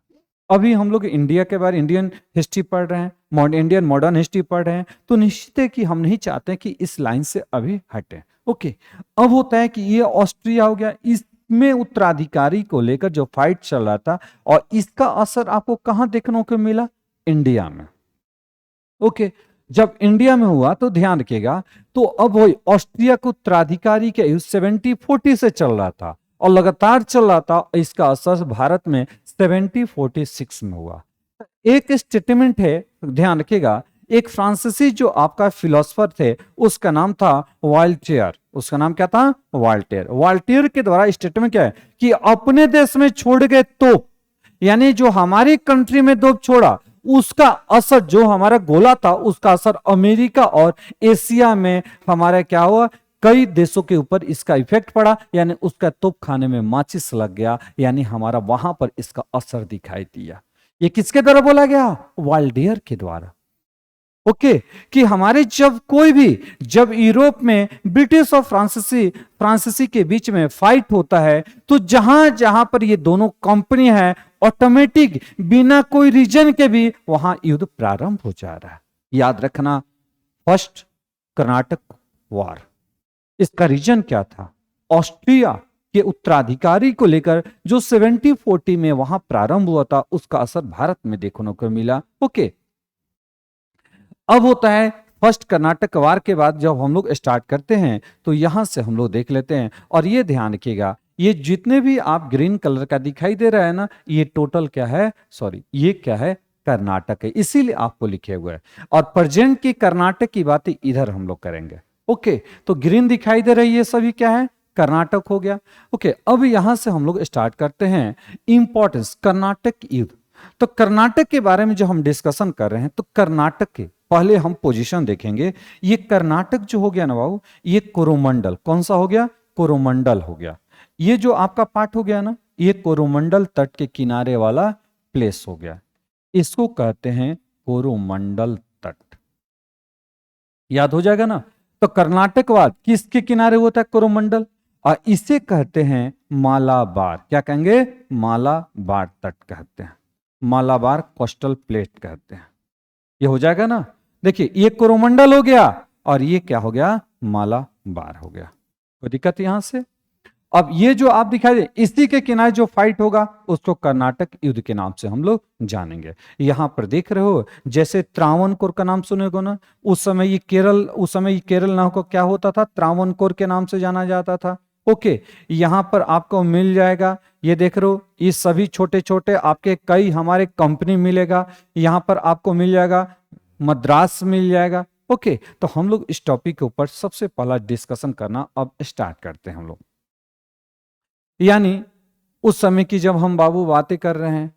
अभी हम लोग इंडिया के बारे इंडियन हिस्ट्री पढ़ रहे हैं, इंडियन मॉडर्न हिस्ट्री पढ़ रहे हैं, तो निश्चित है कि हम नहीं चाहते कि इस लाइन से अभी हटे। ओके, अब होता है कि ये ऑस्ट्रिया हो गया, इसमें उत्तराधिकारी को लेकर जो फाइट चल रहा था और इसका असर आपको कहां देखने को मिला? इंडिया में। ओके, जब इंडिया में हुआ तो ध्यान रखिएगा, तो अब वही ऑस्ट्रिया को उत्तराधिकारी के 1740 से चल रहा था और लगातार चल रहा था। इसका असर भारत में 1746 में हुआ। एक स्टेटमेंट है, ध्यान रखिएगा, एक फ्रांसीसी जो आपका फिलोसफर थे उसका नाम था वॉल्टेयर। उसका नाम क्या था? वॉल्टेयर। वॉल्टेयर के द्वारा स्टेटमेंट क्या है कि अपने देश में छोड़ गए तोप, यानी जो हमारी कंट्री में तोप छोड़ा उसका असर, जो हमारा गोला था उसका असर अमेरिका और एशिया में हमारा क्या हुआ, कई देशों के ऊपर इसका इफेक्ट पड़ा, यानी उसका तोप खाने में माचिस लग गया, यानी हमारा वहां पर इसका असर दिखाई दिया। ये किसके द्वारा बोला गया? वॉल्टेयर के द्वारा। ओके, कि हमारे जब कोई भी, जब यूरोप में ब्रिटिश और फ्रांसीसी के बीच में फाइट होता है तो जहां जहां पर ये दोनों कंपनी है ऑटोमेटिक बिना कोई रीजन के भी वहां युद्ध प्रारंभ हो जा रहा है। याद रखना, फर्स्ट कर्नाटक वार, इसका रीजन क्या था? ऑस्ट्रिया के उत्तराधिकारी को लेकर जो 1740 में वहां प्रारंभ हुआ था उसका असर भारत में देखने को मिला। ओके, अब होता है फर्स्ट कर्नाटक वार के बाद जब हम लोग स्टार्ट करते हैं तो यहां से हम लोग देख लेते हैं। और ये ध्यान रखिएगा, ये जितने भी आप ग्रीन कलर का दिखाई दे रहा है ना, ये टोटल क्या है? सॉरी, ये क्या है? कर्नाटक है, इसीलिए आपको लिखे हुए है। और प्रेजेंट की कर्नाटक की बातें इधर हम लोग करेंगे। ओके, तो ग्रीन दिखाई दे रही है सभी क्या है? कर्नाटक हो गया। ओके, अब यहां से हम लोग स्टार्ट करते हैं इंपॉर्टेंस कर्नाटक युद्ध। तो कर्नाटक के बारे में जो हम डिस्कशन कर रहे हैं, तो कर्नाटक के पहले हम पोजीशन देखेंगे। ये कर्नाटक जो हो गया ना बाबू, ये कोरोमंडल, कौन सा हो गया? कोरोमंडल हो गया। ये जो आपका पार्ट हो गया ना, ये कोरोमंडल तट के किनारे वाला प्लेस हो गया, इसको कहते हैं कोरोमंडल तट। याद हो जाएगा ना। तो कर्नाटकवाद किसके किनारे होता है? कोरोमंडल। और इसे कहते हैं मालाबार। क्या कहेंगे? मालाबार तट कहते हैं, मालाबार कोस्टल प्लेट कहते हैं। ये हो जाएगा ना। देखिए, ये कोरोमंडल हो गया और ये क्या हो गया? मालाबार हो गया। कोई दिक्कत यहां से? अब ये जो आप दिखाई दे, इसी के किनारे जो फाइट होगा उसको कर्नाटक युद्ध के नाम से हम लोग जानेंगे। यहां पर देख रहे हो, जैसे त्रावणकोर का नाम सुनेगो ना, उस समय ये केरल नाम को क्या होता था, त्रावणकोर के नाम से जाना जाता था। ओके, यहां पर आपको मिल जाएगा, ये देख रहे हो, ये सभी छोटे छोटे आपके कई हमारे कंपनी मिलेगा। यहां पर आपको मिल जाएगा मद्रास मिल जाएगा। ओके, तो हम लोग इस टॉपिक के ऊपर सबसे पहला डिस्कशन करना अब स्टार्ट करते हैं हम लोग। यानी उस समय की जब हम बाबू बातें कर रहे हैं,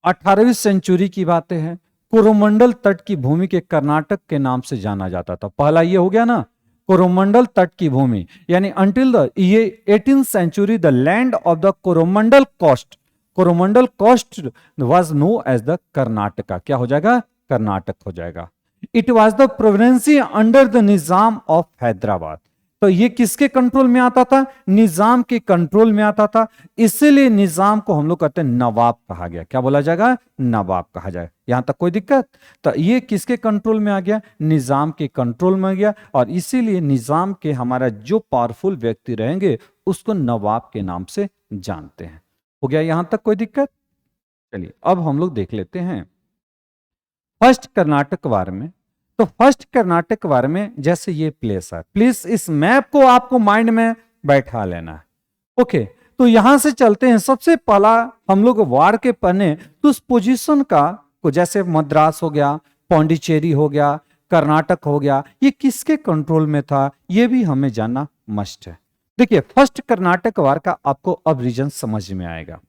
18वीं सेंचुरी की बातें हैं। कोरोमंडल तट की भूमि के कर्नाटक के नाम से जाना जाता था। पहला ये हो गया ना, कोरोमंडल तट की भूमि, यानी अंटिल द ये 18th century the land of the Coromandel coast was known as the Karnataka. क्या हो जाएगा, कर्नाटक हो जाएगा। It was the province under the Nizam of Hyderabad. तो ये किसके कंट्रोल में आता था, निजाम के कंट्रोल में आता था, इसीलिए निजाम को हम लोग कहते हैं नवाब कहा गया। क्या बोला जाएगा, नवाब कहा जाए। यहां तक कोई दिक्कत? तो ये किसके कंट्रोल में आ गया, निजाम के कंट्रोल में आ गया, और इसीलिए निजाम के हमारा जो पावरफुल व्यक्ति रहेंगे उसको नवाब के नाम से जानते हैं। हो गया यहां तक कोई दिक्कत? चलिए अब हम लोग देख लेते हैं फर्स्ट कर्नाटक वार में। तो फर्स्ट कर्नाटक वार में जैसे ये प्लेस है, प्लीज इस मैप को आपको माइंड में बैठा लेना है। ओके, तो यहां से चलते हैं। सबसे पहला हम लोग वार के पन्ने तो उस पोजीशन का, जैसे मद्रास हो गया, पौंडीचेरी हो गया, कर्नाटक हो गया, ये किसके कंट्रोल में था, ये भी हमें जानना मस्ट है। देखिए फर्स्ट कर्नाटक वार का आपको अब रीजन समझ में आएगा।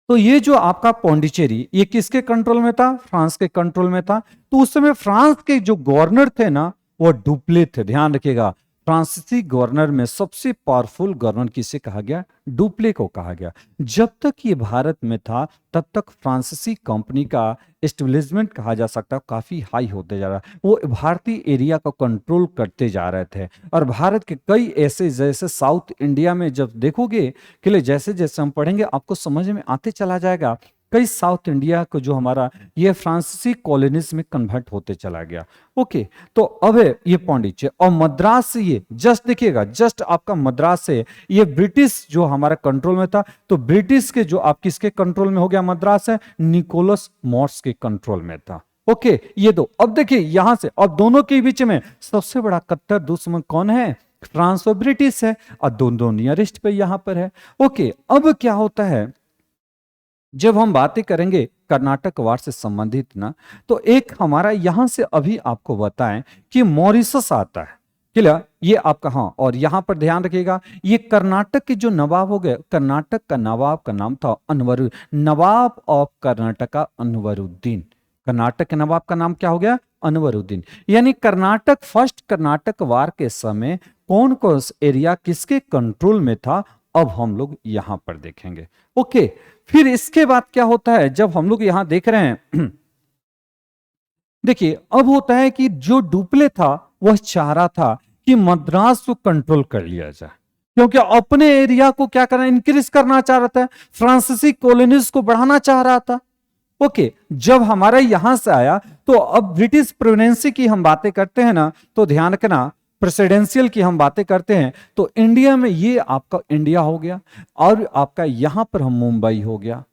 तो ये जो आपका पौंडीचेरी, ये किसके कंट्रोल में था, फ्रांस के कंट्रोल में था। तो उस समय फ्रांस के जो गवर्नर थे ना, वो डुप्ले थे। ध्यान रखिएगा, फ्रांसीसी गवर्नर में सबसे पावरफुल गवर्नर किसे कहा गया, डुप्ले को कहा गया। जब तक ये भारत में था तब तक फ्रांसीसी कंपनी का एस्टेब्लिशमेंट कहा जा सकता है काफी हाई होते जा रहा है। वो भारतीय एरिया को कंट्रोल करते जा रहे थे, और भारत के कई ऐसे, जैसे साउथ इंडिया में जब देखोगे कि जैसे जैसे हम पढ़ेंगे आपको समझ में आते चला जाएगा, कई साउथ इंडिया को जो हमारा ये फ्रांसीसी कॉलोनीज में कन्वर्ट होते चला गया। ओके, तो अब है ये पौंडीचेरी और मद्रास से, ये जस्ट देखिएगा, जस्ट आपका मद्रास से ये ब्रिटिश जो हमारा कंट्रोल में था। तो ब्रिटिश के जो आप किसके कंट्रोल में हो गया, मद्रास है, निकोलस मॉर्स के कंट्रोल में था। ओके, ये दो। अब देखिए यहां से, और दोनों के बीच में सबसे बड़ा कट्टर दुश्मन कौन है, फ्रांस और ब्रिटिश है, और दोनों नियरेस्ट पे यहां पर है। ओके, अब क्या होता है, जब हम बातें करेंगे कर्नाटक वार से संबंधित ना, तो एक हमारा यहां से अभी आपको बताएं कि मॉरिशस आता है। क्लियर, ये आपका, हाँ, और यहां पर ध्यान रखिएगा, ये कर्नाटक के जो नवाब हो गए, कर्नाटक का नवाब का नाम था नवाब ऑफ कर्नाटका अनवरुद्दीन। कर्नाटक के नवाब का नाम क्या हो गया, अनवरुद्दीन। यानी कर्नाटक, फर्स्ट कर्नाटक वार के समय कौन कौन एरिया किसके कंट्रोल में था, अब हम लोग यहां पर देखेंगे। ओके, फिर इसके बाद क्या होता है, जब हम लोग यहां देख रहे हैं देखिए अब होता है कि जो डुप्ले था वह चाह रहा था कि मद्रास को कंट्रोल कर लिया जाए, क्योंकि अपने एरिया को क्या करना, इंक्रीज करना चाह रहा था, फ्रांसीसी कॉलोनीज को बढ़ाना चाह रहा था। ओके, जब हमारा यहां से आया, तो अब ब्रिटिश प्रेसिडेंसी की हम बातें करते हैं ना, तो ध्यान रखना, प्रेसिडेंशियल की हम बातें करते हैं तो इंडिया में ये आपका इंडिया हो गया, और आपका यहां पर हम मुंबई हो गया।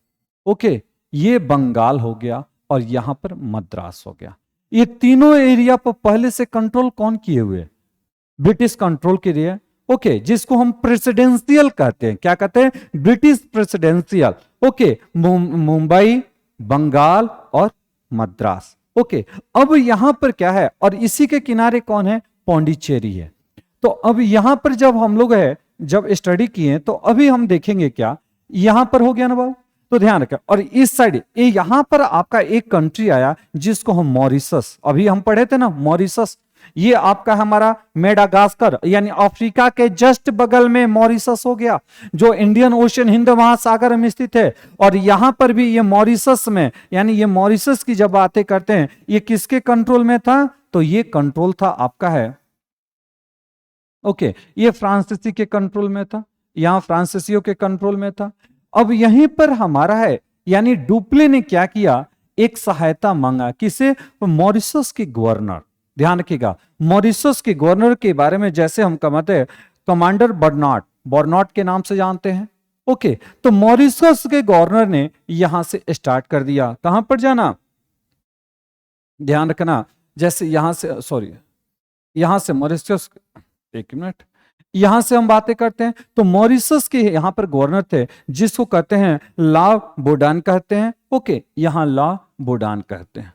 ओके, ये बंगाल हो गया, और यहां पर मद्रास हो गया। ये तीनों एरिया पर पहले से कंट्रोल कौन किए हुए, ब्रिटिश कंट्रोल के लिए। ओके, जिसको हम प्रेसिडेंशियल कहते हैं, क्या कहते हैं, British presidential. Okay, Mumbai, Bengal और मद्रास। ओके, अब यहां पर क्या है, और इसी के किनारे कौन है, पौंडीचेरी है। तो अब यहां पर जब हम लोग है, जब स्टडी किए, तो अभी हम देखेंगे क्या, यहां पर हो गया ना बाबू, तो ध्यान रखें। और इस साइड ये यहां पर आपका एक कंट्री आया जिसको हम मॉरिशस, अभी हम पढ़े थे ना मॉरिशस, ये आपका हमारा मेडागास्कर, यानी अफ्रीका के जस्ट बगल में मॉरिशस हो गया, जो इंडियन ओशन, हिंद महासागर में स्थित है। और यहां पर भी ये मॉरिशस में, यानी ये मॉरिशस की जब बातें करते हैं, ये किसके कंट्रोल में था, तो ये कंट्रोल था आपका है, ओके, ये फ्रांसीसी के कंट्रोल में था, यहां फ्रांसीसियों के कंट्रोल में था। अब यहीं पर हमारा है, यानी डुप्ले ने क्या किया, एक सहायता मांगा, किसे, मॉरिशस के गवर्नर। ध्यान रखिएगा, मॉरिशस के गवर्नर के बारे में जैसे हम कहते हैं कमांडर बर्नार्ड, बर्नार्ड के नाम से जानते हैं। ओके, तो मॉरिशस के गवर्नर ने यहां से स्टार्ट कर दिया, कहां पर जाना, ध्यान रखना, जैसे यहां से, सॉरी, यहां से मॉरिशस, एक मिनट, यहां से हम बातें करते हैं। तो मॉरिशस के यहां पर गवर्नर थे जिसको कहते हैं ला बोडान कहते हैं। ओके, यहां ला बोडान कहते हैं,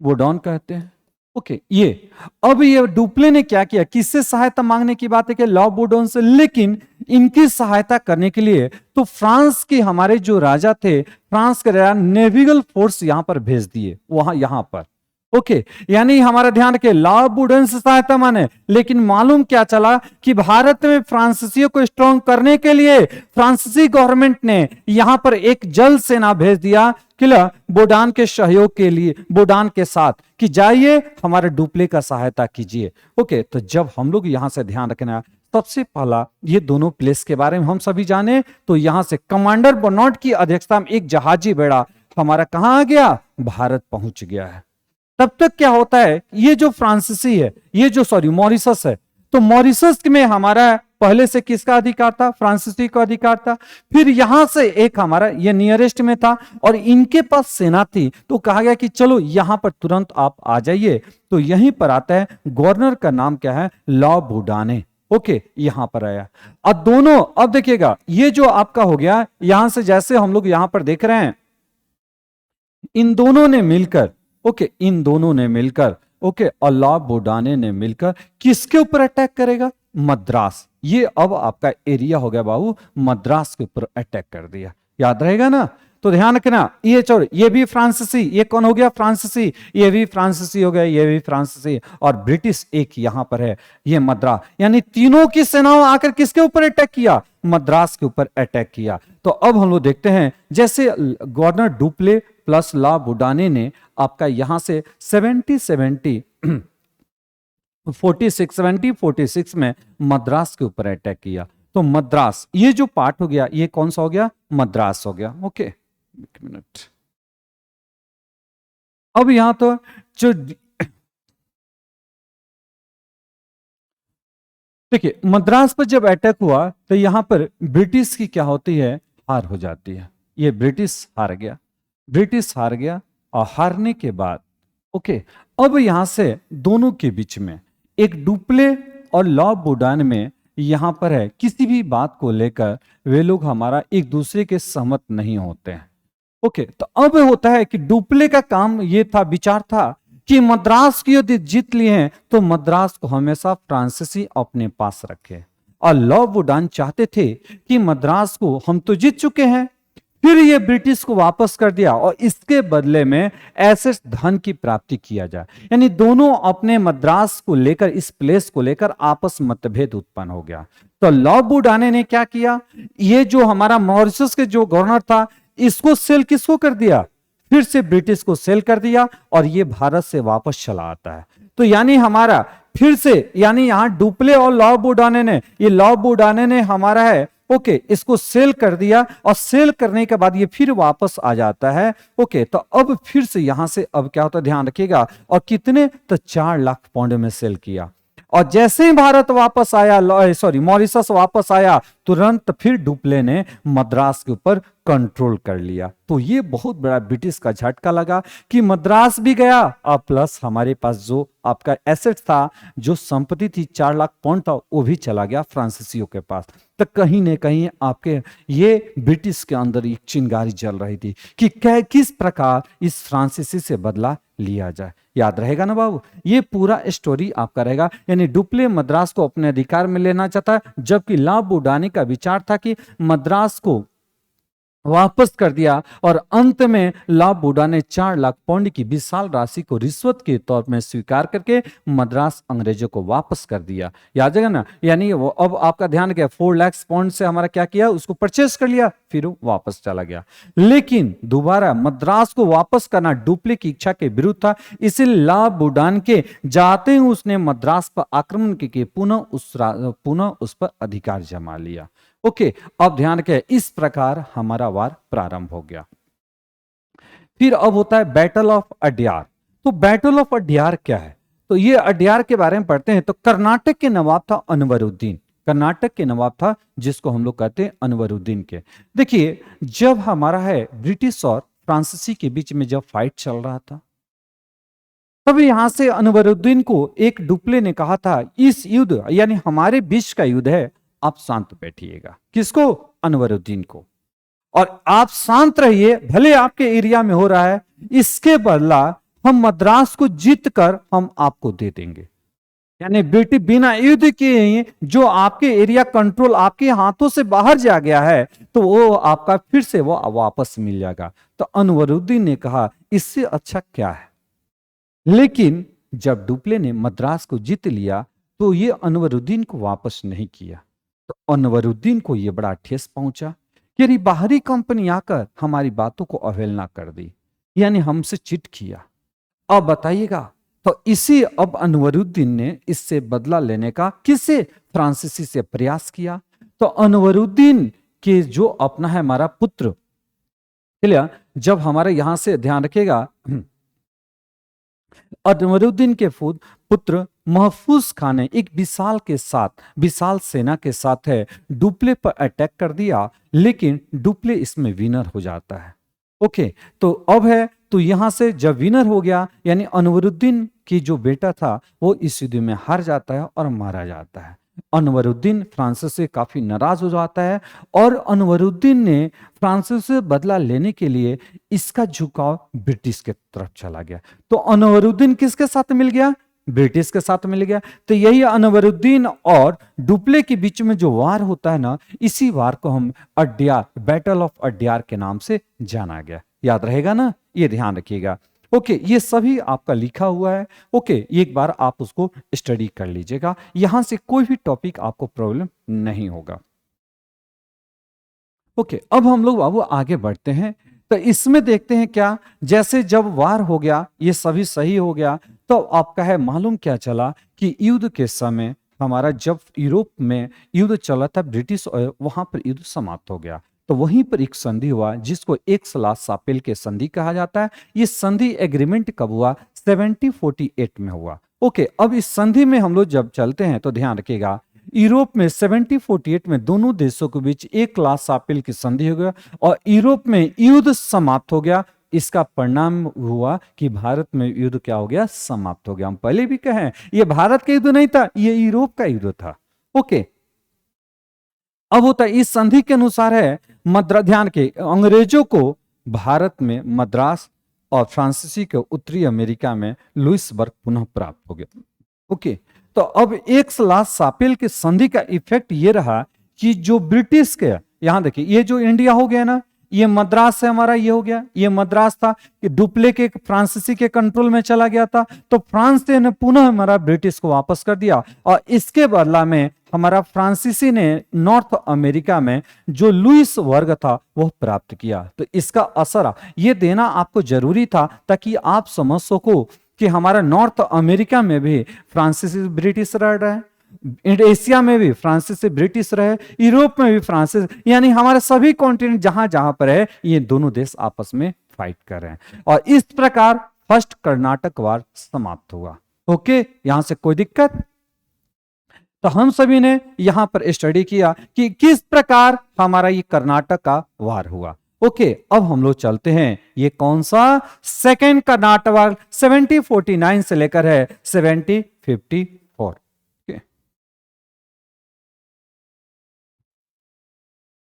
बोडॉन कहते हैं। ओके, ये अब ये डुप्ले ने क्या किया, किससे सहायता मांगने की बात है कि लॉ बोडोन से, लेकिन इनकी सहायता करने के लिए तो फ्रांस के हमारे जो राजा थे, फ्रांस के राजा नेविगल फोर्स यहां पर भेज दिए, वहां यहां पर। ओके, यानी हमारा ध्यान रखे लॉ बोडोन से सहायता माने, लेकिन मालूम क्या चला कि भारत में फ्रांसीसियों को स्ट्रांग करने के लिए फ्रांसीसी गवर्नमेंट ने यहां पर एक जल सेना भेज दिया किला बोडान के सहयोग के लिए, बोडान के साथ, कि जाइए हमारे डुप्ले का सहायता कीजिए। ओके, तो जब हम लोग यहां से ध्यान रखना, सबसे पहला ये दोनों प्लेस के बारे में हम सभी जाने, तो यहां से कमांडर बर्नार्ड की अध्यक्षता में एक जहाजी बेड़ा हमारा कहां आ गया, भारत पहुंच गया है। तब तक क्या होता है, ये जो फ्रांसीसी है, ये जो सॉरी मॉरिशस है, तो मॉरिशस में हमारा पहले से किसका अधिकार था, फ्रांसीसी का अधिकार था। फिर यहां से एक हमारा ये नियरेस्ट में था और इनके पास सेना थी, तो कहा गया कि चलो यहां पर तुरंत आप आ जाइए। तो यहीं पर आता है, गवर्नर का नाम क्या है, लॉ बोडाने। ओके, यहां पर आया। अब दोनों, अब देखिएगा ये जो आपका हो गया, यहां से जैसे हम लोग यहां पर देख रहे हैं, इन दोनों ने मिलकर, ओके, इन दोनों ने मिलकर, ओके, और लॉ बोडाने ने मिलकर किसके ऊपर अटैक करेगा, मद्रास। ये अब आपका एरिया हो गया बाबू, मद्रास के ऊपर अटैक कर दिया, याद रहेगा ना। तो ध्यान रखना, ये छोड़, ये भी फ्रांसीसी, ये कौन हो गया, फ्रांसीसी, ये भी फ्रांसीसी हो गया, ये भी फ्रांसीसी, और ब्रिटिश एक यहां पर है, ये मद्रास, यानी तीनों की सेनाओं आकर किसके ऊपर अटैक किया, मद्रास के ऊपर अटैक किया। तो अब हम लोग देखते हैं, जैसे गवर्नर डुप्ले प्लस लॉ बोडाने ने आपका यहां से 46 में मद्रास के ऊपर अटैक किया। तो मद्रास, ये जो पार्ट हो गया, ये कौन सा हो गया, मद्रास हो गया। ओके, एक मिनट, अब यहां तो जो देखिए, मद्रास पर जब अटैक हुआ तो यहां पर ब्रिटिश की क्या होती है, हार हो जाती है। ये ब्रिटिश हार गया, ब्रिटिश हार गया, और हारने के बाद ओके, अब यहां से दोनों के बीच में एक डुप्ले और लॉ बोडान में यहां पर है, किसी भी बात को लेकर वे लोग हमारा एक दूसरे के सहमत नहीं होते हैं। ओके, तो अब होता है कि डुप्ले का काम ये था, विचार था कि मद्रास की यदि जीत लिए हैं तो मद्रास को हमेशा फ्रांसीसी अपने पास रखे, और लॉ बोडान चाहते थे कि मद्रास को हम तो जीत चुके हैं, फिर ये ब्रिटिश को वापस कर दिया और इसके बदले में ऐसे धन की प्राप्ति किया जाए। यानी दोनों अपने मद्रास को लेकर, इस प्लेस को लेकर आपस मतभेद उत्पन्न हो गया। तो लॉ बोडाने ने क्या किया, ये जो हमारा मॉरिशस के जो गवर्नर था, इसको सेल किसको कर दिया, फिर से ब्रिटिश को सेल कर दिया, और ये भारत से वापस चला आता है। तो यानी हमारा फिर से, यानी यहां डुप्ले और लॉ बोडाने ने, ये लॉ बोडाने ने हमारा है ओके, इसको सेल कर दिया, और सेल करने के बाद ये फिर वापस आ जाता है। ओके, तो अब फिर से यहां से अब क्या होता है, ध्यान रखिएगा, और कितने, तो 4 लाख पाउंड में सेल किया। और जैसे ही भारत वापस आया, सॉरी मॉरिशस वापस आया, तुरंत फिर डुप्ले ने मद्रास के ऊपर कंट्रोल कर लिया। तो ये बहुत बड़ा ब्रिटिश का झटका लगा कि मद्रास भी गया, और प्लस हमारे पास जो आपका एसेट था, जो संपत्ति थी 4 लाख पाउंड था, वो भी चला गया फ्रांसीसियों के पास। तो कहीं न कहीं आपके ये ब्रिटिश के अंदर एक चिंगारी जल रही थी कि किस प्रकार इस फ्रांसीसी से बदला लिया जाए। याद रहेगा ना बाबू, ये पूरा स्टोरी आपका रहेगा। यानी डुप्ले मद्रास को अपने अधिकार में लेना चाहता है, जबकि लॉ बोडाने का विचार था कि मद्रास को वापस कर दिया, और अंत में लॉ बोडाने ने 4 लाख पाउंड की विशाल राशि को रिश्वत के तौर में स्वीकार करके मद्रास अंग्रेजों को वापस कर दिया। याद है ना, यानी वो अब आपका ध्यान क्या, 4 लाख पाउंड से हमारा क्या किया, उसको परचेस कर लिया, फिर वो वापस चला गया। लेकिन दोबारा मद्रास को वापस करना डुप्ले की इच्छा के विरुद्ध था, इसलिए लॉ बोडान के जाते ही उसने मद्रास पर आक्रमण करके पुनः उस पर अधिकार जमा लिया। ओके, अब ध्यान रखें, इस प्रकार हमारा वार प्रारंभ हो गया। फिर अब होता है बैटल ऑफ अड्यार। तो बैटल ऑफ अड्यार क्या है, तो ये अड्यार के बारे में पढ़ते हैं। तो कर्नाटक के नवाब था अनवरुद्दीन, कर्नाटक के नवाब था, जिसको हम लोग कहते हैं अनवरुद्दीन के। देखिए, जब हमारा है ब्रिटिश और फ्रांसीसी के बीच में जब फाइट चल रहा था, तब यहां से अनवरुद्दीन को एक डुप्ले ने कहा था, इस युद्ध यानी हमारे बीच का युद्ध है, आप शांत बैठिएगा। किसको? अनवरुद्दीन को। और आप शांत रहिए, भले आपके एरिया में हो रहा है, इसके बदला हम मद्रास को जीत कर हम आपको दे देंगे। यानी बेटी बिना युद्ध किए ही जो आपके एरिया कंट्रोल आपके हाथों से बाहर जा गया है, तो वो आपका फिर से वो वापस मिल जाएगा। तो अनवरुद्दीन ने कहा, इससे अच्छा क्या है। लेकिन जब डुप्ले ने मद्रास को जीत लिया, तो ये अनवरुद्दीन को वापस नहीं किया। तो अनवरुद्दीन को ये बड़ा ठेस पहुंचा कि यानी बाहरी कंपनी आकर हमारी बातों को अवहेलना कर दी, यानी हमसे चिट किया। अब बताइएगा, तो इसी अब अनवरुद्दीन ने इससे बदला लेने का किससे? फ्रांसीसी से प्रयास किया। तो अनवरुद्दीन के जो अपना है हमारा पुत्र, क्लियर, जब हमारे यहां से ध्यान रखिएगा, अनवरुद्दीन के पुत्र महफूज खान ने एक विशाल सेना के साथ है डुप्ले पर अटैक कर दिया, लेकिन डुप्ले इसमें विनर हो जाता है। ओके, तो अब है, तो यहां से जब विनर हो गया, यानी अनवरुद्दीन की जो बेटा था वो इस युद्ध में हार जाता है और मारा जाता है। अनवरुद्दीन फ्रांसिस से काफी नाराज हो जाता है और अनवरुद्दीन ने फ्रांसिस से बदला लेने के लिए इसका झुकाव ब्रिटिश के तरफ चला गया। तो अनवरुद्दीन किसके साथ मिल गया? ब्रिटिश के साथ मिल गया। तो यही अनवरुद्दीन और डुप्ले के बीच में जो वार होता है ना, इसी वार को हम अड्यार, बैटल ऑफ अड्यार के नाम से जाना गया। याद रहेगा ना, ये ध्यान रखिएगा। ओके, ये सभी आपका लिखा हुआ है। ओके, एक बार आप उसको स्टडी कर लीजिएगा, यहां से कोई भी टॉपिक आपको प्रॉब्लम नहीं होगा। ओके, अब हम लोग बाबू आगे बढ़ते हैं। तो इसमें देखते हैं क्या, जैसे जब वार हो गया, ये सभी सही हो गया, तो आपका है मालूम क्या चला कि युद्ध के समय हमारा जब यूरोप में युद्ध चला था ब्रिटिश, वहां पर युद्ध समाप्त हो गया। तो वहीं पर एक संधि हुआ जिसको एक्स-ला-शापेल के संधि कहा जाता है। ये संधि एग्रीमेंट कब हुआ? 1748 में हुआ। ओके, अब इस संधि में हम लोग जब चलते हैं तो ध्यान रखिएगा, यूरोप में 1748 में दोनों देशों के बीच एक्स-ला-शापेल की संधि हो गया और यूरोप में युद्ध समाप्त हो गया। इसका परिणाम हुआ कि भारत में युद्ध क्या हो गया? समाप्त हो गया। हम पहले भी कहें, ये भारत का युद्ध नहीं था, ये यूरोप का युद्ध था। ओके, अब होता है इस संधि के अनुसार है ध्यान के अंग्रेजों को भारत में मद्रास और फ्रांसीसी के उत्तरी अमेरिका में लुइसबर्ग पुनः प्राप्त हो गया। ओके, तो अब एक्स-ला-शापेल के संधि का इफेक्ट ये रहा कि जो ब्रिटिश के, यहां देखिए, ये जो इंडिया हो गया ना, ये मद्रास से हमारा ये हो गया, ये मद्रास था कि डुप्ले के फ्रांसीसी के कंट्रोल में चला गया था। तो फ्रांस ने पुनः हमारा ब्रिटिश को वापस कर दिया और इसके बदला में हमारा फ्रांसीसी ने नॉर्थ अमेरिका में जो लुइस वर्ग था वो प्राप्त किया। तो इसका असर ये देना आपको जरूरी था ताकि आप समझ सको कि हमारा नॉर्थ अमेरिका में भी फ्रांसीसी ब्रिटिश रह रहा है, एशिया में भी फ्रांसिस से ब्रिटिश रहे, यूरोप में भी फ्रांसिस, यानी हमारे सभी कॉन्टिनेंट जहां जहां पर है, ये दोनों देश आपस में फाइट कर रहे हैं। और इस प्रकार फर्स्ट कर्नाटक वार समाप्त हुआ। ओके, यहां से कोई दिक्कत? तो हम सभी ने यहां पर स्टडी किया कि किस प्रकार हमारा ये कर्नाटक का वार हुआ। ओके, अब हम लोग चलते हैं, ये कौन सा? सेकेंड कर्नाटक वार 1749 से लेकर है 1754